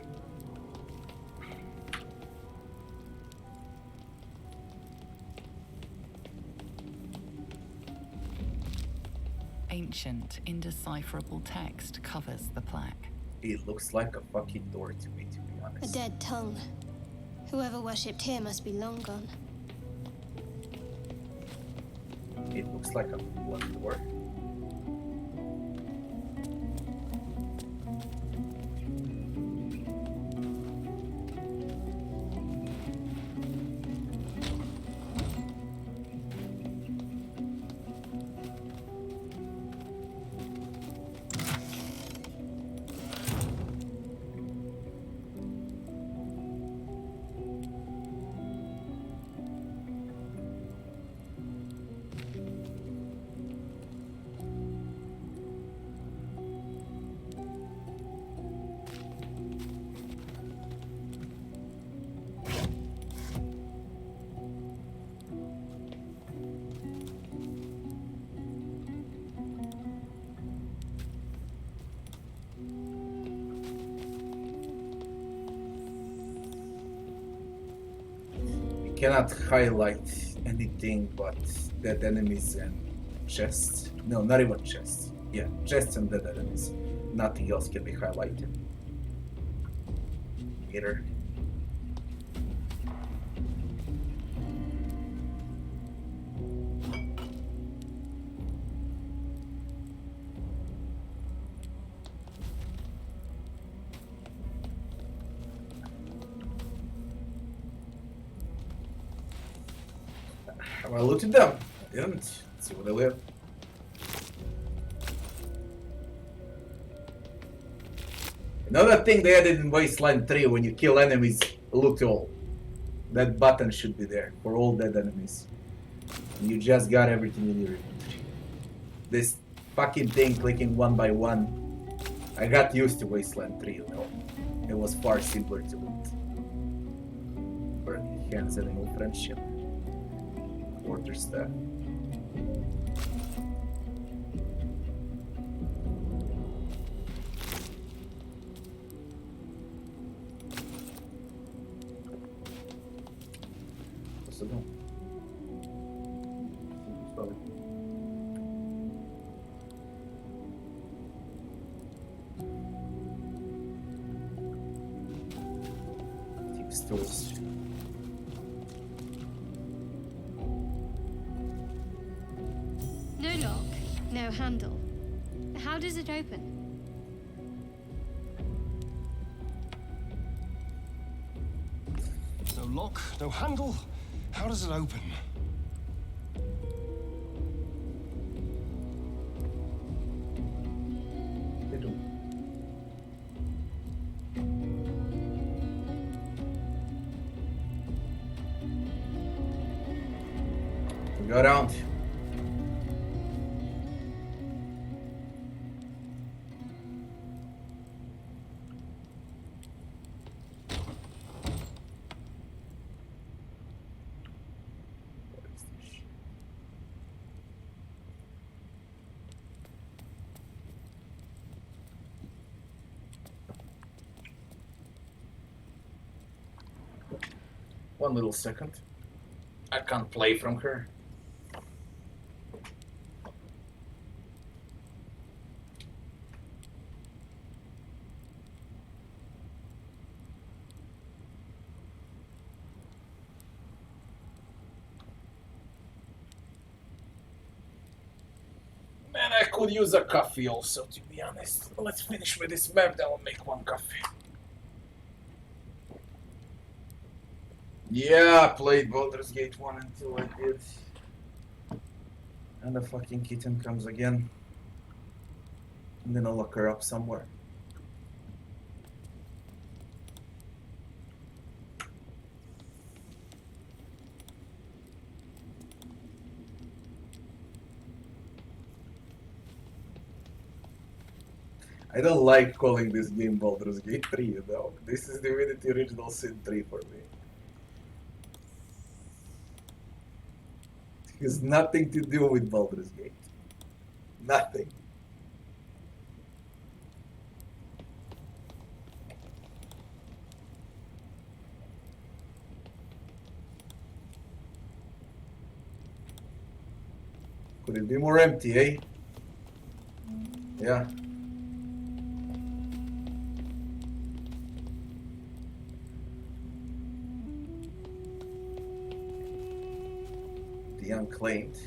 D: Ancient, indecipherable text covers the plaque.
A: It looks like a fucking door to me, to be
C: A
A: honest.
C: dead tongue. Whoever worshipped here must be long gone.
A: It looks like a blood door. Cannot highlight anything but dead enemies and chests. No, not even chests. Yeah, chests and dead enemies. Nothing else can be highlighted. Either. I looted them. I didn't. Let's see where they live. Another thing they added in Wasteland 3, when you kill enemies, loot all. That button should be there for all dead enemies. And you just got everything in your inventory. This fucking thing clicking one by one. I got used to Wasteland 3, you know. It was far simpler to loot. Burning hands and no friendship. Quarter staff. What's the door? Sorry. Thieves' tools.
C: No lock, no handle. How does it open?
E: No lock, no handle. How does it open?
A: They do. Go around. One little second. I can't play from her. Man, I could use a coffee also, to be honest. Let's finish with this map, then I'll make one coffee. Yeah, I played Baldur's Gate 1 until I did. And the fucking kitten comes again. I'm gonna lock her up somewhere. I don't like calling this game Baldur's Gate 3, you know? This is Divinity Original Sin 3 for me. It has nothing to do with Baldur's Gate. Nothing. Could it be more empty, eh? Yeah. The unclaimed.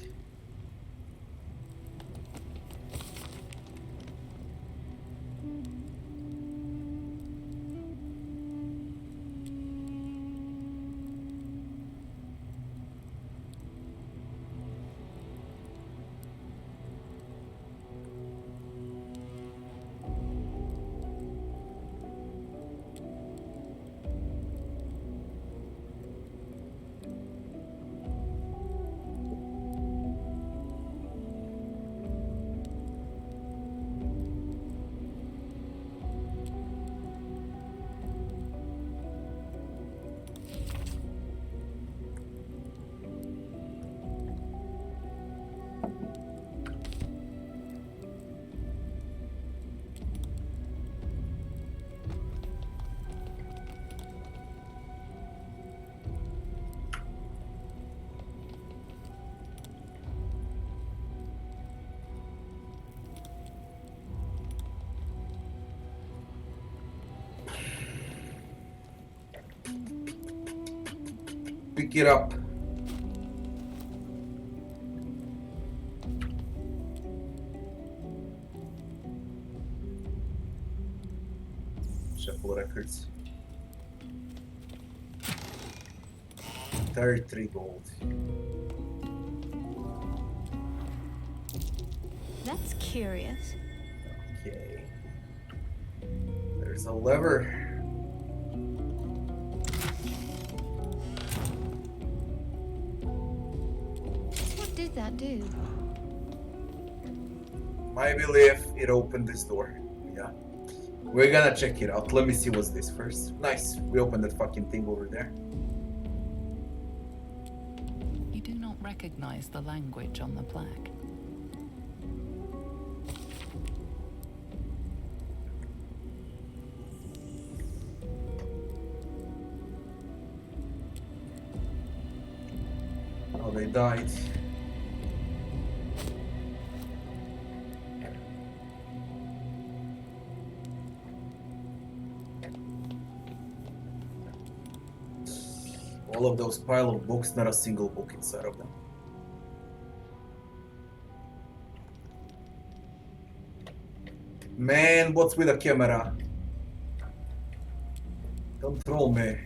A: Pick it up. Shuffle records. 33 gold.
C: That's curious.
A: Okay. There's a lever.
C: What did that do?
A: I believe it opened this door. Yeah. We're gonna check it out. Let me see what's this first. Nice. We opened that fucking thing over there.
D: You do not recognize the language on the plaque.
A: Oh, they died. All of those pile of books, not a single book inside of them. Man, what's with the camera? Don't troll me.